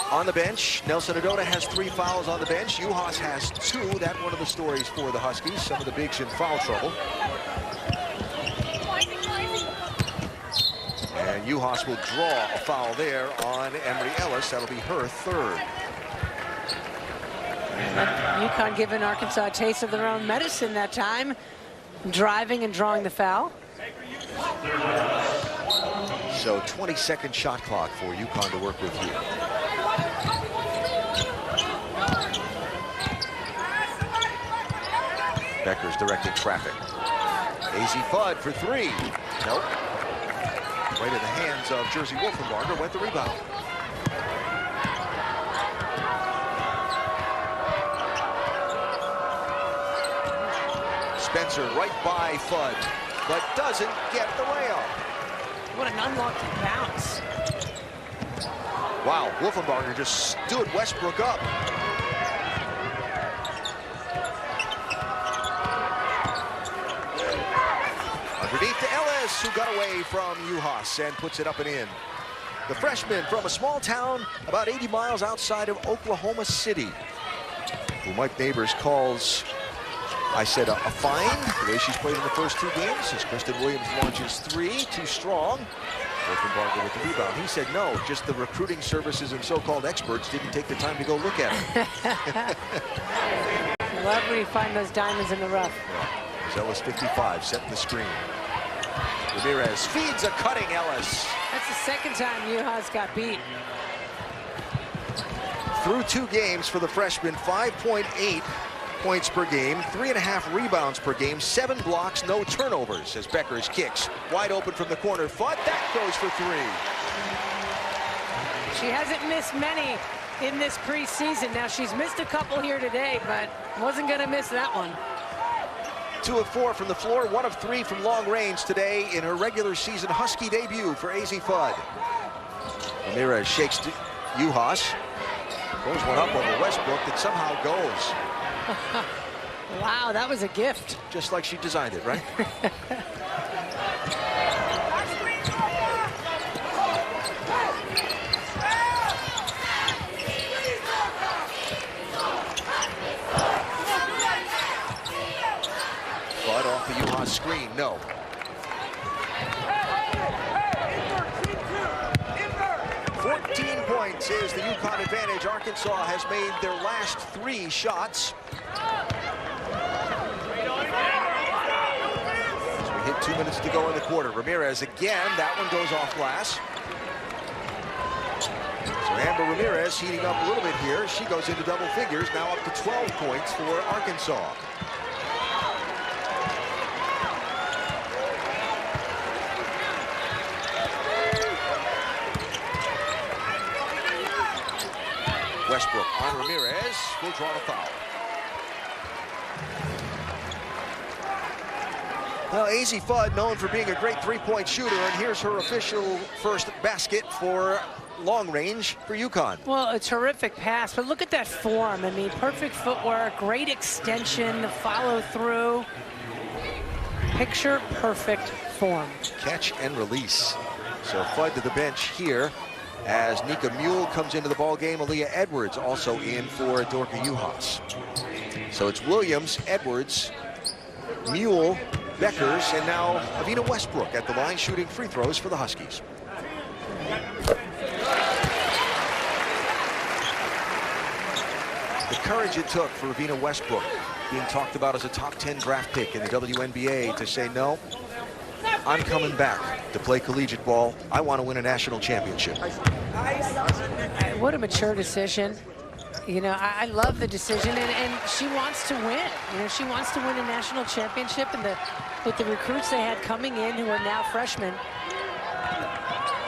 Speaker 1: on the bench. Nelson Adota has 3 fouls on the bench. Juhas has 2. That's one of the stories for the Huskies. Some of the bigs in foul trouble. And Juhas will draw a foul there on Emery Ellis. That'll be her 3rd.
Speaker 2: UConn giving Arkansas a taste of their own medicine that time. Driving and drawing the foul.
Speaker 1: So 20-second shot clock for UConn to work with here. Beckers directing traffic. AZ Fudd for 3. Nope. Right in the hands of Jersey Wolfenbarger went the rebound. Spencer right by Fudd, but doesn't get the layup.
Speaker 2: What an unlocked bounce.
Speaker 1: Wow, Wolfenbarger just stood Westbrook up. Underneath to Ellis, who got away from Juhas and puts it up and in. The freshman from a small town about 80 miles outside of Oklahoma City, who Mike Neighbors calls, I said, a find, the way she's played in the first 2 games. As Kristen Williams launches 3, too strong. Wolfenbarger with the rebound. He said no, just the recruiting services and so-called experts didn't take the time to go look at it.
Speaker 2: Love when you find those diamonds in the rough.
Speaker 1: Yeah. Ellis 55, setting the screen. Ramirez feeds a cutting Ellis.
Speaker 2: That's the 2nd time Juhas got beat.
Speaker 1: Through 2 games for the freshman, 5.8 points per game, 3.5 rebounds per game, 7 blocks, no turnovers as Beckers kicks. Wide open from the corner. Fudd, that goes for 3.
Speaker 2: She hasn't missed many in this preseason. Now, she's missed a couple here today, but wasn't going to miss that one.
Speaker 1: 2 of 4 from the floor, 1 of 3 from long range today in her regular season Husky debut for AZ Fudd. Ramirez shakes Juhas. Throws one up over Westbrook that somehow goes.
Speaker 2: Wow, that was a gift.
Speaker 1: Just like she designed it, right? Fudd off the Juhas screen, no. Points is the UConn advantage. Arkansas has made their last 3 shots. As we hit 2 minutes to go in the quarter. Ramirez again, that one goes off glass. So Amber Ramirez heating up a little bit here. She goes into double figures, now up to 12 points for Arkansas. Westbrook on Ramirez will draw the foul. Well, AZ Fudd known for being a great 3-point shooter, and here's her official first basket for long range for UConn.
Speaker 2: Well, a terrific pass, but look at that form. I mean, perfect footwork, great extension, follow through. Picture perfect form.
Speaker 1: Catch and release. So Fudd to the bench here. As Nika Mule comes into the ball game, Aaliyah Edwards also in for Dorka Juhas. So it's Williams, Edwards, Mule, Beckers, and now Avina Westbrook at the line shooting free throws for the Huskies. The courage it took for Avina Westbrook, being talked about as a top 10 draft pick in the WNBA, to say, no, I'm coming back to play collegiate ball. I want to win a national championship.
Speaker 2: What a mature decision. You know, I love the decision, and she wants to win. You know, she wants to win a national championship, and with the recruits they had coming in who are now freshmen,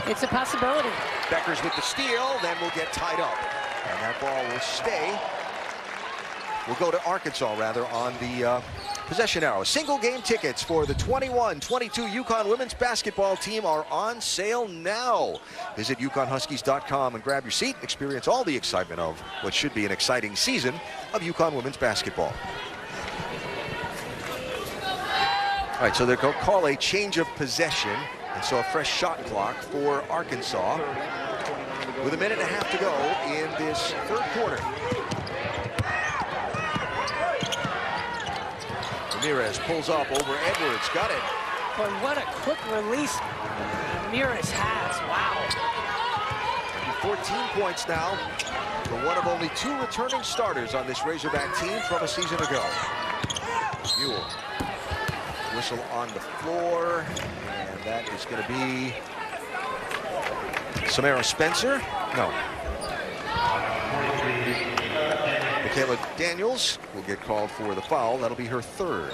Speaker 2: it's a possibility.
Speaker 1: Beckers with the steal, then will get tied up. And that ball will stay. We'll go to Arkansas, rather, on the possession arrow. Single game tickets for the 21-22 UConn women's basketball team are on sale now. Visit UConnHuskies.com and grab your seat. Experience all the excitement of what should be an exciting season of UConn women's basketball. All right, so they're going to call a change of possession, and so a fresh shot clock for Arkansas with a minute and a half to go in this third quarter. Ramirez pulls up over Edwards, got it.
Speaker 2: But what a quick release Ramirez has, wow.
Speaker 1: 14 points now for one of only 2 returning starters on this Razorback team from a season ago. Mule, whistle on the floor, and that is going to be Samara Spencer. No. Michaela Daniels will get called for the foul. That'll be her 3rd.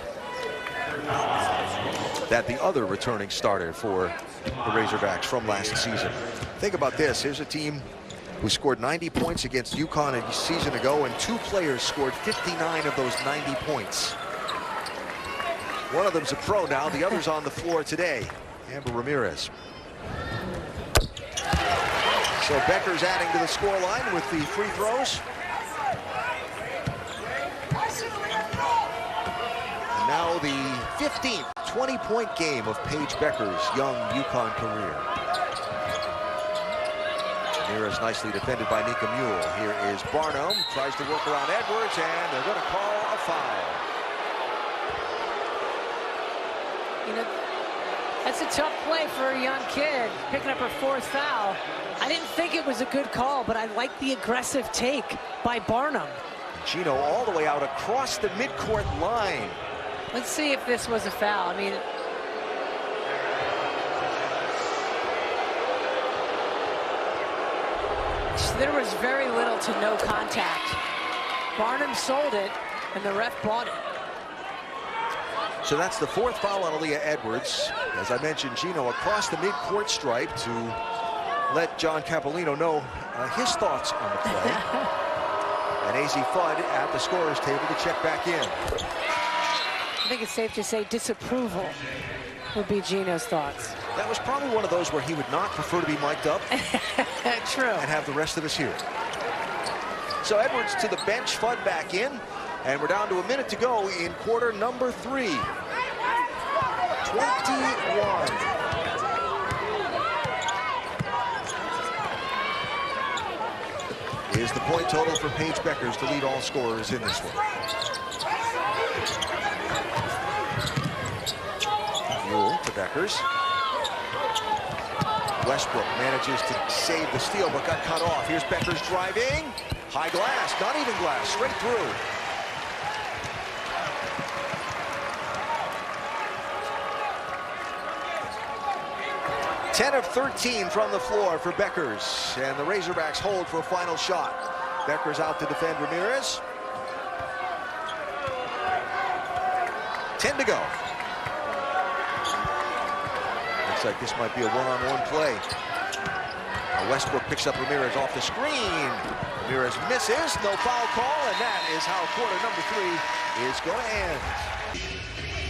Speaker 1: That the other returning starter for the Razorbacks from last season. Think about this. Here's a team who scored 90 points against UConn a season ago, and 2 players scored 59 of those 90 points. One of them's a pro now. The other's on the floor today. Amber Ramirez. So Beckers adding to the scoreline with the free throws. And now the 15th 20-point game of Paige Beckers' young UConn career. Ramirez nicely defended by Nika Mule. Here is Barnum, tries to work around Edwards, and they're going to call a foul.
Speaker 2: You know, that's a tough play for a young kid, picking up her 4th foul. I didn't think it was a good call, but I like the aggressive take by Barnum.
Speaker 1: Gino all the way out across the midcourt line.
Speaker 2: Let's see if this was a foul. I mean, there was very little to no contact. Barnum sold it, and the ref bought it.
Speaker 1: So that's the 4th foul on Aaliyah Edwards. As I mentioned, Gino across the midcourt stripe to let John Capolino know his thoughts on the play. And AZ Fudd at the scorer's table to check back in.
Speaker 2: I think it's safe to say disapproval would be Gino's thoughts.
Speaker 1: That was probably one of those where he would not prefer to be mic'd up.
Speaker 2: True.
Speaker 1: And have the rest of us here. So Edwards to the bench, Fudd back in. And we're down to a minute to go in quarter number 3. 21. Is the point total for Paige Beckers to lead all scorers in this one. Mule to Beckers. Westbrook manages to save the steal, but got cut off. Here's Beckers driving. High glass, not even glass, straight through. Ten of 13 from the floor for Beckers, and the Razorbacks hold for a final shot. Beckers out to defend Ramirez. 10 to go. Looks like this might be a one-on-one play. Now Westbrook picks up Ramirez off the screen. Ramirez misses, no foul call, and that is how quarter number 3 is going to end.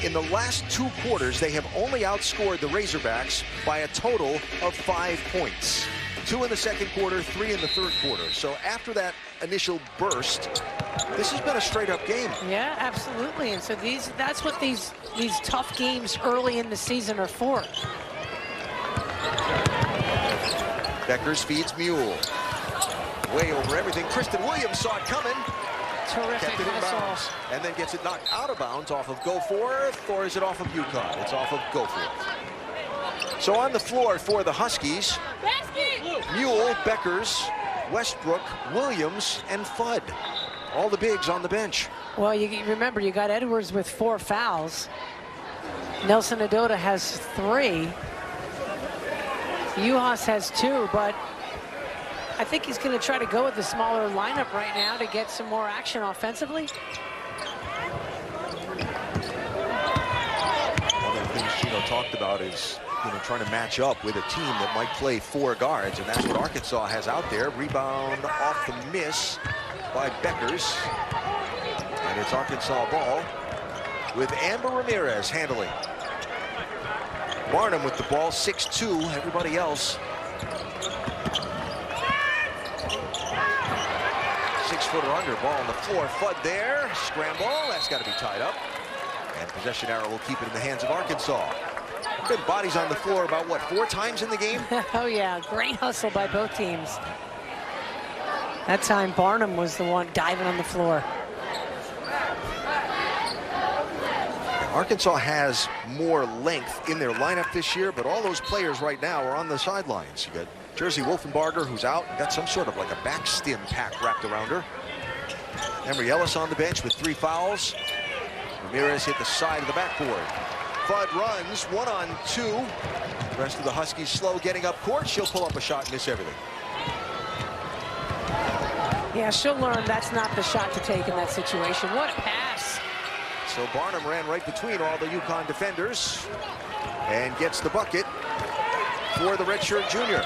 Speaker 1: In the last 2 quarters, they have only outscored the Razorbacks by a total of 5 points. 2 in the second quarter, 3 in the third quarter. So after that initial burst, this has been a straight-up game.
Speaker 2: Yeah, absolutely. And so that's what these tough games early in the season are for.
Speaker 1: Beckers feeds Mule. Way over everything. Kristen Williams saw it coming.
Speaker 2: Terrific
Speaker 1: kept it in
Speaker 2: hustle.
Speaker 1: bounds, and then gets it knocked out of bounds off of Goforth, or is it off of UConn? It's off of Goforth. So on the floor for the Huskies, Mule, Beckers, Westbrook, Williams, and Fudd. All the bigs on the bench.
Speaker 2: Well, you remember, you got Edwards with 4 fouls. Nelson Adota has 3. Uhas has 2, but I think he's going to try to go with the smaller lineup right now to get some more action offensively.
Speaker 1: One of the things Gino talked about is, trying to match up with a team that might play 4 guards, and that's what Arkansas has out there. Rebound off the miss by Beckers, and it's Arkansas ball with Amber Ramirez handling. Barnum with the ball, 6'2", everybody else 6-footer under. Ball on the floor. Fudd there. Scramble. That's got to be tied up. And possession arrow will keep it in the hands of Arkansas. Good bodies on the floor about, what, 4 times in the game?
Speaker 2: Oh, yeah. Great hustle by both teams. That time, Barnum was the one diving on the floor.
Speaker 1: Arkansas has more length in their lineup this year, but all those players right now are on the sidelines. You got Jersey Wolfenbarger, who's out, got some sort of like a back stim pack wrapped around her. Emory Ellis on the bench with 3 fouls. Ramirez hit the side of the backboard. Fudd runs 1-on-2. The rest of the Huskies slow getting up court. She'll pull up a shot and miss everything.
Speaker 2: Yeah, she'll learn that's not the shot to take in that situation. What a pass.
Speaker 1: So Barnum ran right between all the UConn defenders and gets the bucket for the redshirt junior.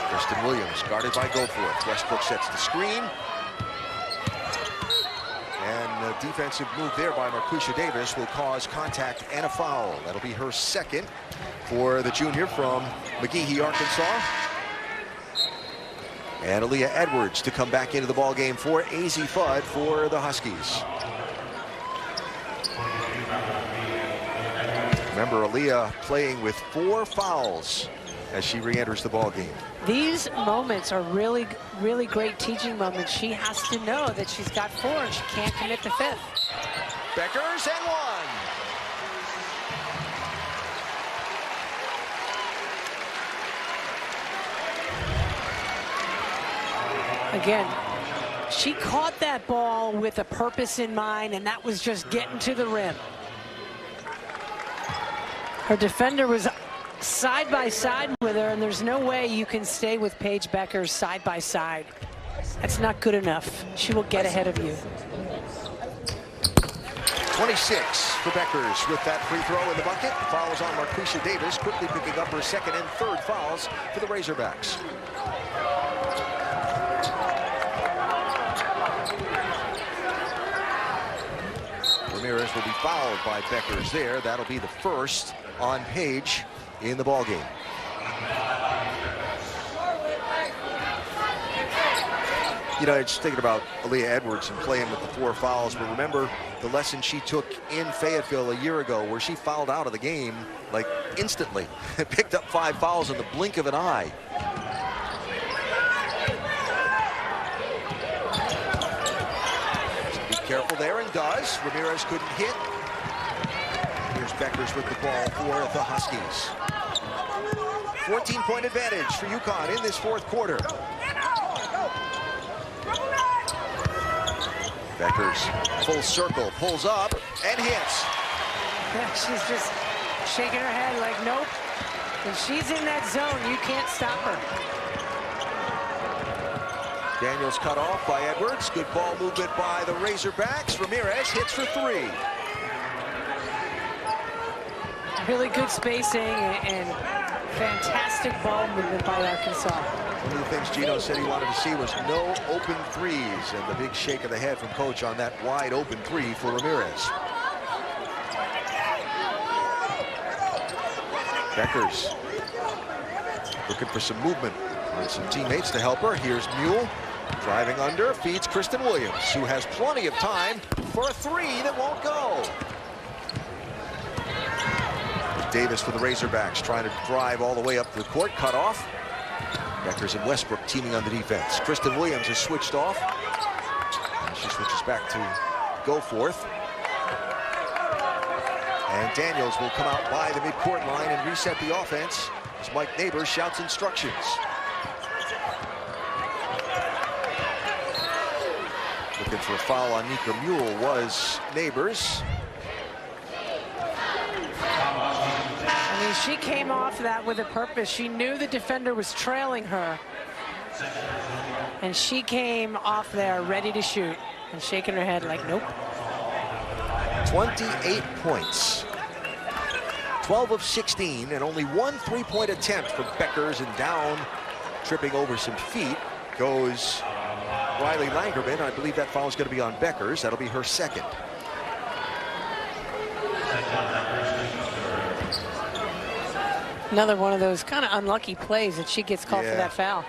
Speaker 1: Kristen Williams guarded by Goforth. Westbrook sets the screen. And a defensive move there by Marquisha Davis will cause contact and a foul. That'll be her second for the junior from McGehee, Arkansas. And Aaliyah Edwards to come back into the ball game for AZ Fudd for the Huskies. Remember, Aaliyah playing with 4 fouls as she re-enters the ball game.
Speaker 2: These moments are really, really great teaching moments. She has to know that she's got 4 and she can't commit the 5th.
Speaker 1: Beckers and 1.
Speaker 2: Again, she caught that ball with a purpose in mind, and that was just getting to the rim. Her defender was side by side with her, and there's no way you can stay with Paige Beckers side by side. That's not good enough. She will get ahead of you.
Speaker 1: 26 for Beckers with that free throw in the bucket. Fouls on Marquisha Davis, quickly picking up her 2nd and 3rd fouls for the Razorbacks. Ramirez will be fouled by Beckers there. That'll be the 1st on Paige in the ball game. You know, just thinking about Aaliyah Edwards and playing with the 4 fouls, but remember the lesson she took in Fayetteville a year ago where she fouled out of the game like instantly. Picked up 5 fouls in the blink of an eye. Careful there, and does. Ramirez couldn't hit. Here's Beckers with the ball for the Huskies. 14-point advantage for UConn in this 4th quarter. Beckers full circle, pulls up and hits.
Speaker 2: Yeah, she's just shaking her head like, nope. When she's in that zone, you can't stop her.
Speaker 1: Daniels cut off by Edwards. Good ball movement by the Razorbacks. Ramirez hits for 3.
Speaker 2: Really good spacing and fantastic ball movement by Arkansas.
Speaker 1: One of the things Gino said he wanted to see was no open threes, and the big shake of the head from coach on that wide open 3 for Ramirez. Beckers looking for some movement on some teammates to help her. Here's Mule driving under, feeds Kristen Williams, who has plenty of time for a 3 that won't go. Davis for the Razorbacks, trying to drive all the way up the court, cut off. Beckers and Westbrook teaming on the defense. Kristen Williams is switched off. And she switches back to Goforth. And Daniels will come out by the midcourt line and reset the offense as Mike Neighbors shouts instructions. Looking for a foul on Nika Mule was Neighbors.
Speaker 2: I mean, she came off that with a purpose. She knew the defender was trailing her. And she came off there ready to shoot and shaking her head like, nope.
Speaker 1: 28 points. 12 of 16 and only one three-point attempt for Beckers, and down, tripping over some feet, goes Riley Langerman. I believe that foul is going to be on Beckers. That'll be her second.
Speaker 2: Another one of those kind of unlucky plays that she gets called for that foul.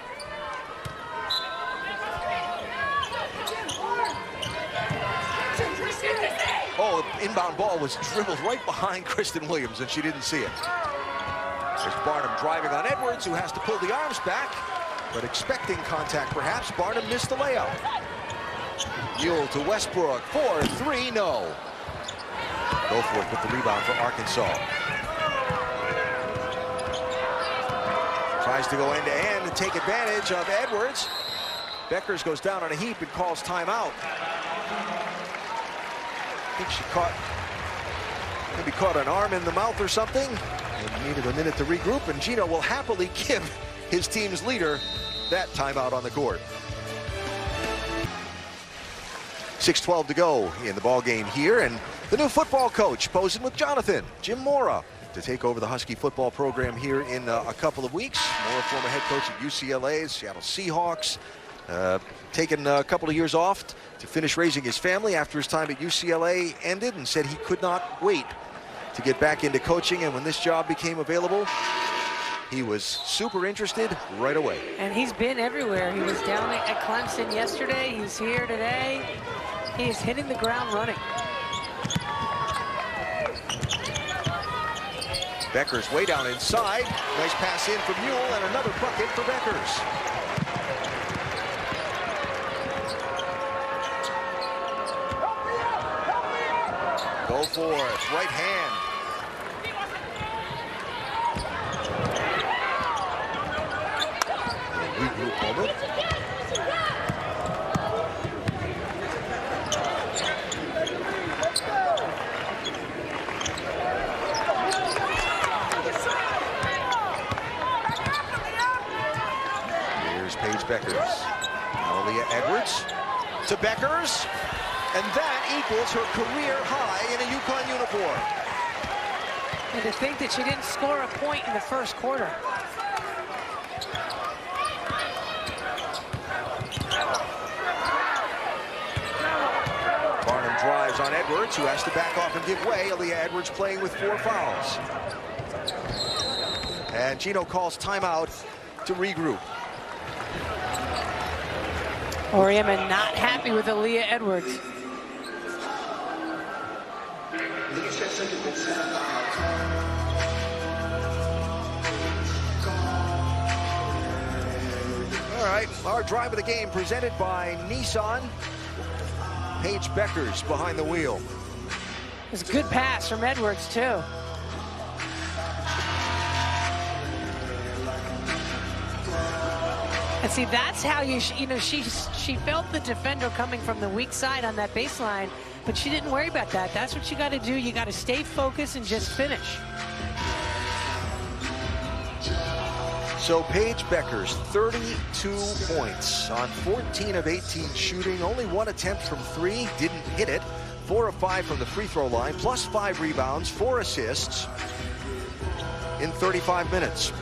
Speaker 1: Oh, the inbound ball was dribbled right behind Kristen Williams, and she didn't see it. There's Barnum driving on Edwards, who has to pull the arms back, but expecting contact perhaps. Barnum missed the layup. Mule to Westbrook, 4-3, no. Goforth with the rebound for Arkansas. Tries to go end-to-end and take advantage of Edwards. Beckers goes down on a heap and calls timeout. I think she maybe caught an arm in the mouth or something. And needed a minute to regroup, and Gino will happily give his team's leader that timeout on the court. 6:12 to go in the ball game here, and the new football coach posing with Jonathan, Jim Mora, to take over the Husky football program here in a couple of weeks. Mora, former head coach at UCLA, Seattle Seahawks, taken a couple of years off to finish raising his family after his time at UCLA ended, and said he could not wait to get back into coaching, and when this job became available, he was super interested right away.
Speaker 2: And he's been everywhere. He was down at Clemson yesterday. He's here today. He is hitting the ground running.
Speaker 1: Beckers way down inside. Nice pass in for Mule, and another bucket for Beckers. Goforth, right hand. Regroup moment. Here's Paige Beckers. Now Leah Edwards to Beckers. And that equals her career high in a UConn uniform.
Speaker 2: And to think that she didn't score a point in the first quarter.
Speaker 1: Barnum drives on Edwards, who has to back off and give way. Aaliyah Edwards playing with 4 fouls. And Gino calls timeout to regroup.
Speaker 2: Oriema not happy with Aaliyah Edwards.
Speaker 1: All right, our drive of the game presented by Nissan. Paige Beckers behind the wheel.
Speaker 2: It was a good pass from Edwards, too. And see, that's how you know, she felt the defender coming from the weak side on that baseline, but she didn't worry about that. That's what you got to do. You got to stay focused and just finish.
Speaker 1: So Paige Beckers, 32 points on 14 of 18 shooting, only 1 attempt from 3, didn't hit it. 4 of 5 from the free throw line, plus 5 rebounds, 4 assists in 35 minutes.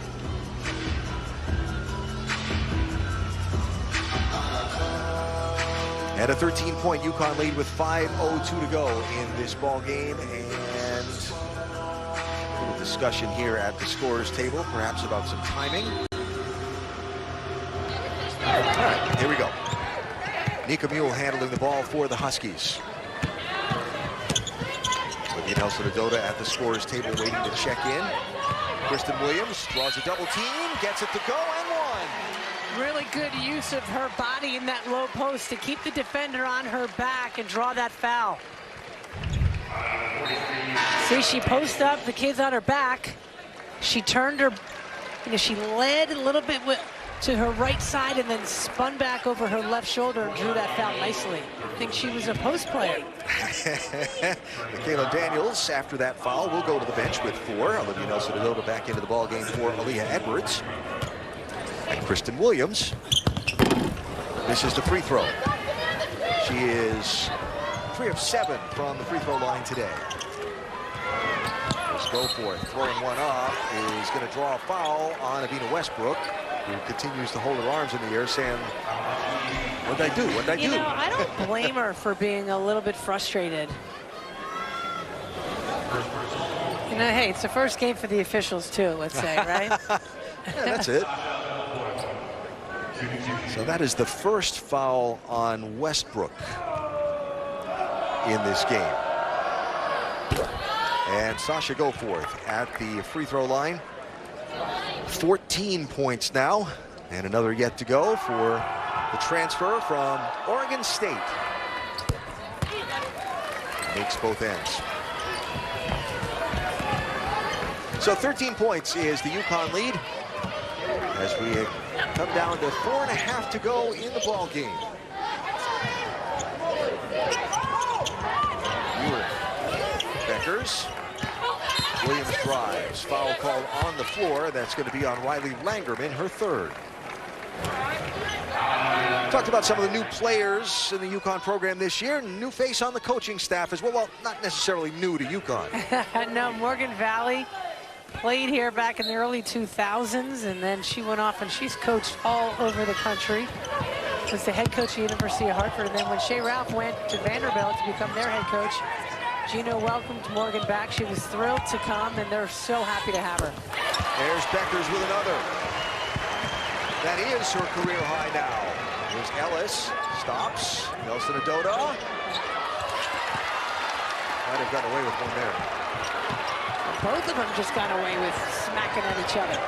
Speaker 1: And a 13-point UConn lead with 5:02 to go in this ball game, and a little discussion here at the scorer's table, perhaps about some timing. All right, here we go. Nika Mule handling the ball for the Huskies. With Nelson Adoda at the scorer's table waiting to check in. Kristen Williams draws a double team, gets it to go, and one.
Speaker 2: Really good use of her body in that low post to keep the defender on her back and draw that foul. See, she posted up, the kid's on her back. She turned her, she led a little bit to her right side and then spun back over her left shoulder and drew that foul nicely. I think she was a post player.
Speaker 1: Michaela Daniels, after that foul, will go to the bench with 4. Olivia Nelson-Adoda back into the ballgame for Aaliyah Edwards. And Kristen Williams. This is the free throw. She is 3 of 7 from the free throw line today. Let's go for it. Throwing one up is going to draw a foul on Avina Westbrook, who continues to hold her arms in the air, saying, "What'd I do? What'd I do?"
Speaker 2: You know, I don't blame her for being a little bit frustrated. You know, hey, it's the first game for the officials too, let's say, right?
Speaker 1: Yeah, that's it. So that is the first foul on Westbrook in this game. And Sasha Goforth at the free throw line. 14 points now, and another yet to go for the transfer from Oregon State. Makes both ends. So 13 points is the UConn lead as we come down to 4.5 to go in the ball game. Beckers. Williams drives. Foul called on the floor. That's going to be on Riley Langerman, her 3rd. Talked about some of the new players in the UConn program this year. New face on the coaching staff as well. Well, not necessarily new to UConn.
Speaker 2: No, Morgan Valley played here back in the early 2000s, and then she went off and she's coached all over the country. Was the head coach at the University of Hartford, and then when Shea Ralph went to Vanderbilt to become their head coach, Gino welcomed Morgan back. She was thrilled to come, and they're so happy to have her.
Speaker 1: There's Beckers with another. That is her career high now. Here's Ellis, stops. Nelson Adoda. Might have gotten away with one there.
Speaker 2: Both of them just got away with smacking at each other.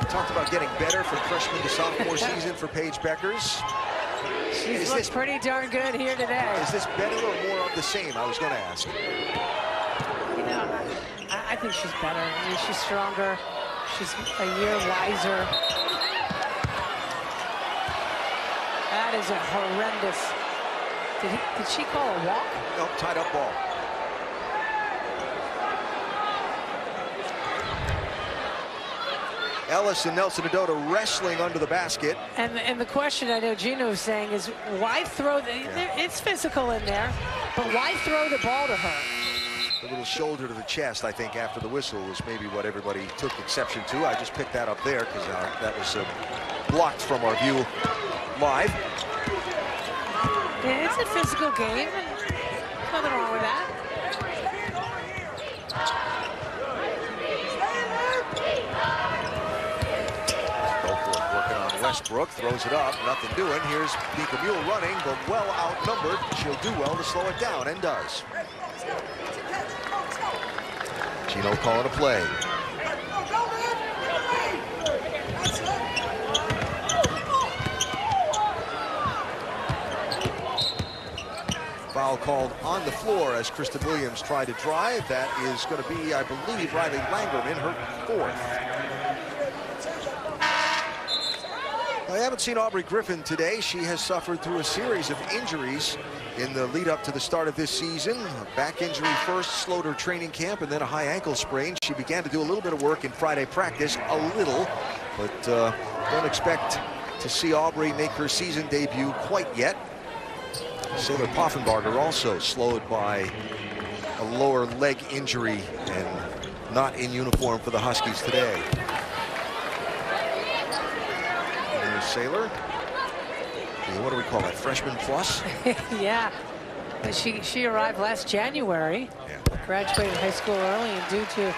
Speaker 1: Talked about getting better from freshman to sophomore season for Paige Beckers.
Speaker 2: She's looked pretty darn good here today.
Speaker 1: Is this better or more of the same? I was going to ask.
Speaker 2: You know, I think she's better. I mean, she's stronger. She's a year wiser. That is a horrendous. Did she call a walk?
Speaker 1: Nope, tied up ball. Ellis and Nelson Adoda wrestling under the basket.
Speaker 2: And the question I know Gino is saying is, why throw it's physical in there, but why throw the ball to her?
Speaker 1: The little shoulder to the chest, I think, after the whistle was maybe what everybody took exception to. I just picked that up there because that was blocked from our view live.
Speaker 2: Yeah, it's a physical game, and there's nothing wrong with that.
Speaker 1: Westbrook throws it up, nothing doing. Here's Mika Mule running, but well outnumbered. She'll do well to slow it down, and does. Gino calling a play. Foul called on the floor as Kristen Williams tried to drive. That is going to be, I believe, Riley Langerman, her 4th. I haven't seen Aubrey Griffin today. She has suffered through a series of injuries in the lead up to the start of this season. A back injury first slowed her training camp, and then a high ankle sprain. She began to do a little bit of work in Friday practice, a little, but don't expect to see Aubrey make her season debut quite yet. Sailor Poffenbarger also slowed by a lower leg injury and not in uniform for the Huskies today. Sailor, what do we call that, freshman plus?
Speaker 2: Yeah, she arrived last January, graduated high school early, and due to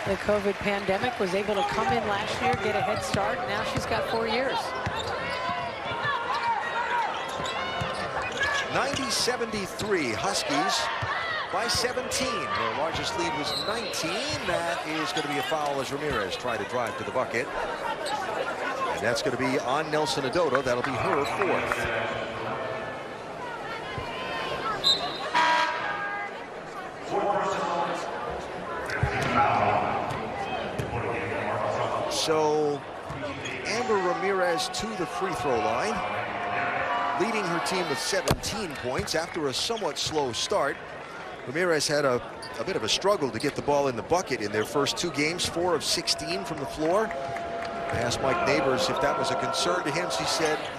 Speaker 2: the COVID pandemic was able to come in last year, get a head start, and now she's got 4 years.
Speaker 1: 90-73, Huskies by 17. Their largest lead was 19. That is going to be a foul as Ramirez tried to drive to the bucket. And that's going to be on Nelson Adoda. That'll be her fourth. So Amber Ramirez to the free throw line, leading her team with 17 points after a somewhat slow start. Ramirez had a bit of a struggle to get the ball in the bucket in their first 2 games, 4 of 16 from the floor. I asked Mike Neighbors if that was a concern to him.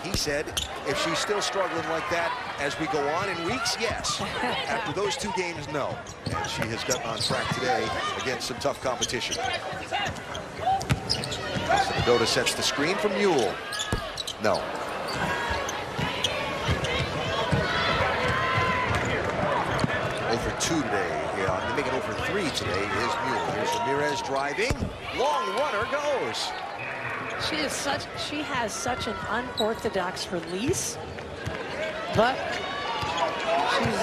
Speaker 1: He said, if she's still struggling like that as we go on in weeks, yes. After those 2 games, no. And she has gotten on track today against some tough competition. Adoda sets the screen from Mule. No. Over 2 today. Yeah, they make it over 3 today is Mule. Here's Ramirez driving. Long runner goes.
Speaker 2: She has such an unorthodox release, but she's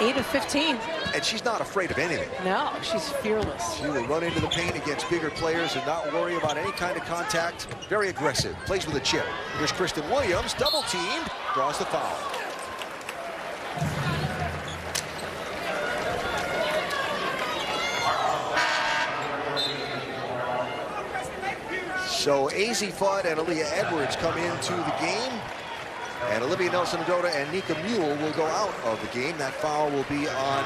Speaker 2: 8 of 15.
Speaker 1: And she's not afraid of anything.
Speaker 2: No, she's fearless.
Speaker 1: She will run into the paint against bigger players and not worry about any kind of contact. Very aggressive. Plays with a chip. Here's Kristen Williams, double teamed, draws the foul. So Azzi Fudd and Aaliyah Edwards come into the game. And Olivia Nelson-Adoda and Nika Mule will go out of the game. That foul will be on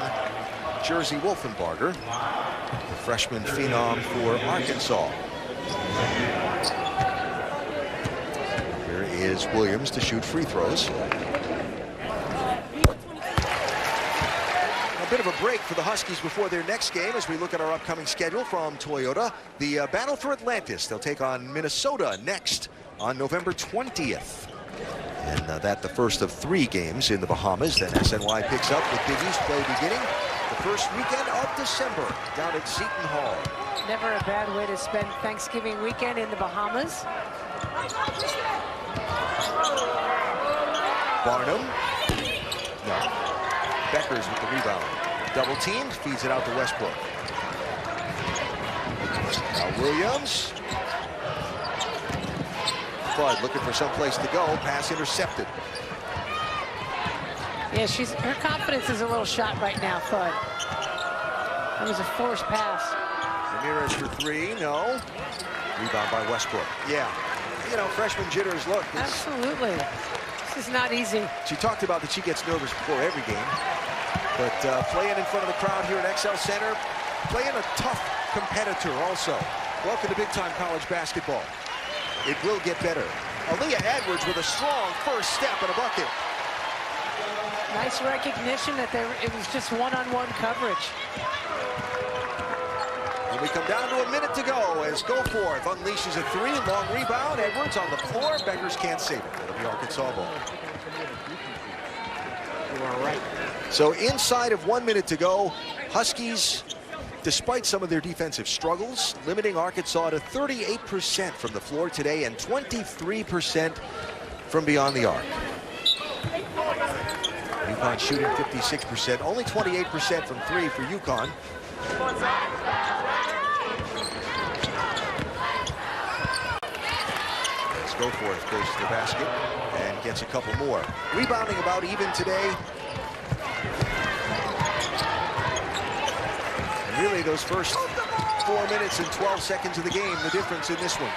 Speaker 1: Jersey Wolfenbarger, the freshman phenom for Arkansas. Here is Williams to shoot free throws. A bit of a break for the Huskies before their next game as we look at our upcoming schedule from Toyota. The battle for Atlantis. They'll take on Minnesota next on November 20th. And that the first of 3 games in the Bahamas. Then SNY picks up with Big East play beginning the first weekend of December down at Seton Hall.
Speaker 2: Never a bad way to spend Thanksgiving weekend in the Bahamas.
Speaker 1: Barnum. No. Beckers with the rebound. Double teamed, feeds it out to Westbrook. Now Williams. Fudd looking for some place to go. Pass intercepted.
Speaker 2: Yeah, her confidence is a little shot right now, Fudd. That was a forced pass.
Speaker 1: Ramirez for 3, no. Rebound by Westbrook. Yeah, you know, freshman jitters, look.
Speaker 2: Absolutely. This is not easy.
Speaker 1: She talked about that she gets nervous before every game. But playing in front of the crowd here at XL Center, playing a tough competitor also. Welcome to big-time college basketball. It will get better. Aaliyah Edwards with a strong first step and a bucket.
Speaker 2: Nice recognition that it was just one-on-one coverage.
Speaker 1: And we come down to a minute to go as Goforth unleashes a 3, long rebound. Edwards on the floor. Beckers can't save it. It'll be Arkansas ball.
Speaker 2: You are right.
Speaker 1: So inside of 1 minute to go, Huskies, despite some of their defensive struggles, limiting Arkansas to 38% from the floor today and 23% from beyond the arc. UConn shooting 56%, only 28% from 3 for UConn. Let's go for it. Goes to the basket and gets a couple more. Rebounding about even today. And really those first 4 minutes and 12 seconds of the game, the difference in this one.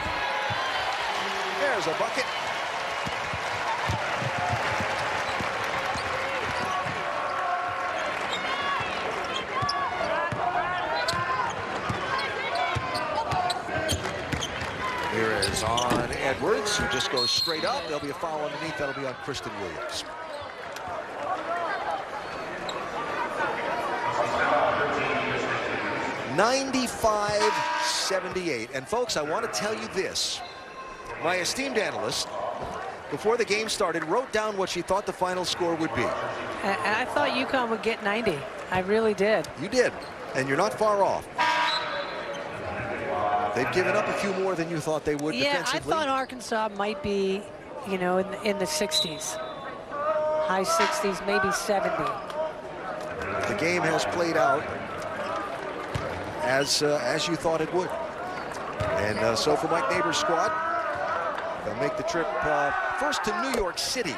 Speaker 1: There's a bucket. Here is on Edwards, who just goes straight up. There'll be a foul underneath. That'll be on Kristen Williams. (95-78). And folks, I want to tell you this. My esteemed analyst, before the game started, wrote down what she thought the final score would be.
Speaker 2: I thought UConn would get 90. I really did.
Speaker 1: You did, and you're not far off. They've given up a few more than you thought they would defensively.
Speaker 2: I thought Arkansas might be, you know, in the 60s. high 60s, maybe 70.
Speaker 1: The game has played out as you thought it would. And so for Mike Neighbors' squad, they'll make the trip first to New York City.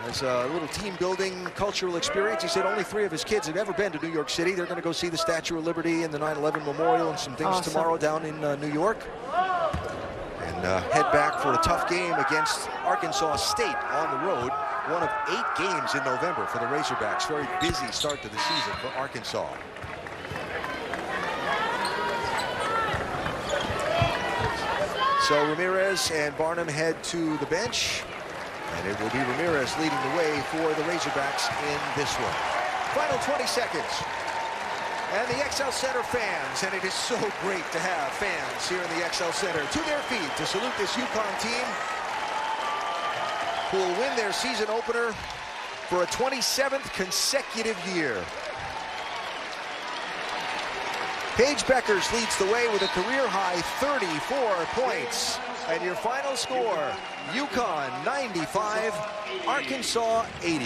Speaker 1: As a little team building cultural experience. He said only 3 of his kids have ever been to New York City. They're going to go see the Statue of Liberty and the 9/11 Memorial and some things tomorrow down in New York. And head back for a tough game against Arkansas State on the road. One of 8 games in November for the Razorbacks. Very busy start to the season for Arkansas. So Ramirez and Barnum head to the bench. And it will be Ramirez leading the way for the Razorbacks in this one. Final 20 seconds. And the XL Center fans, and it is so great to have fans here in the XL Center to their feet to salute this UConn team who will win their season opener for a 27th consecutive year. Paige Beckers leads the way with a career-high 34 points. And your final score, UConn 95, Arkansas 80.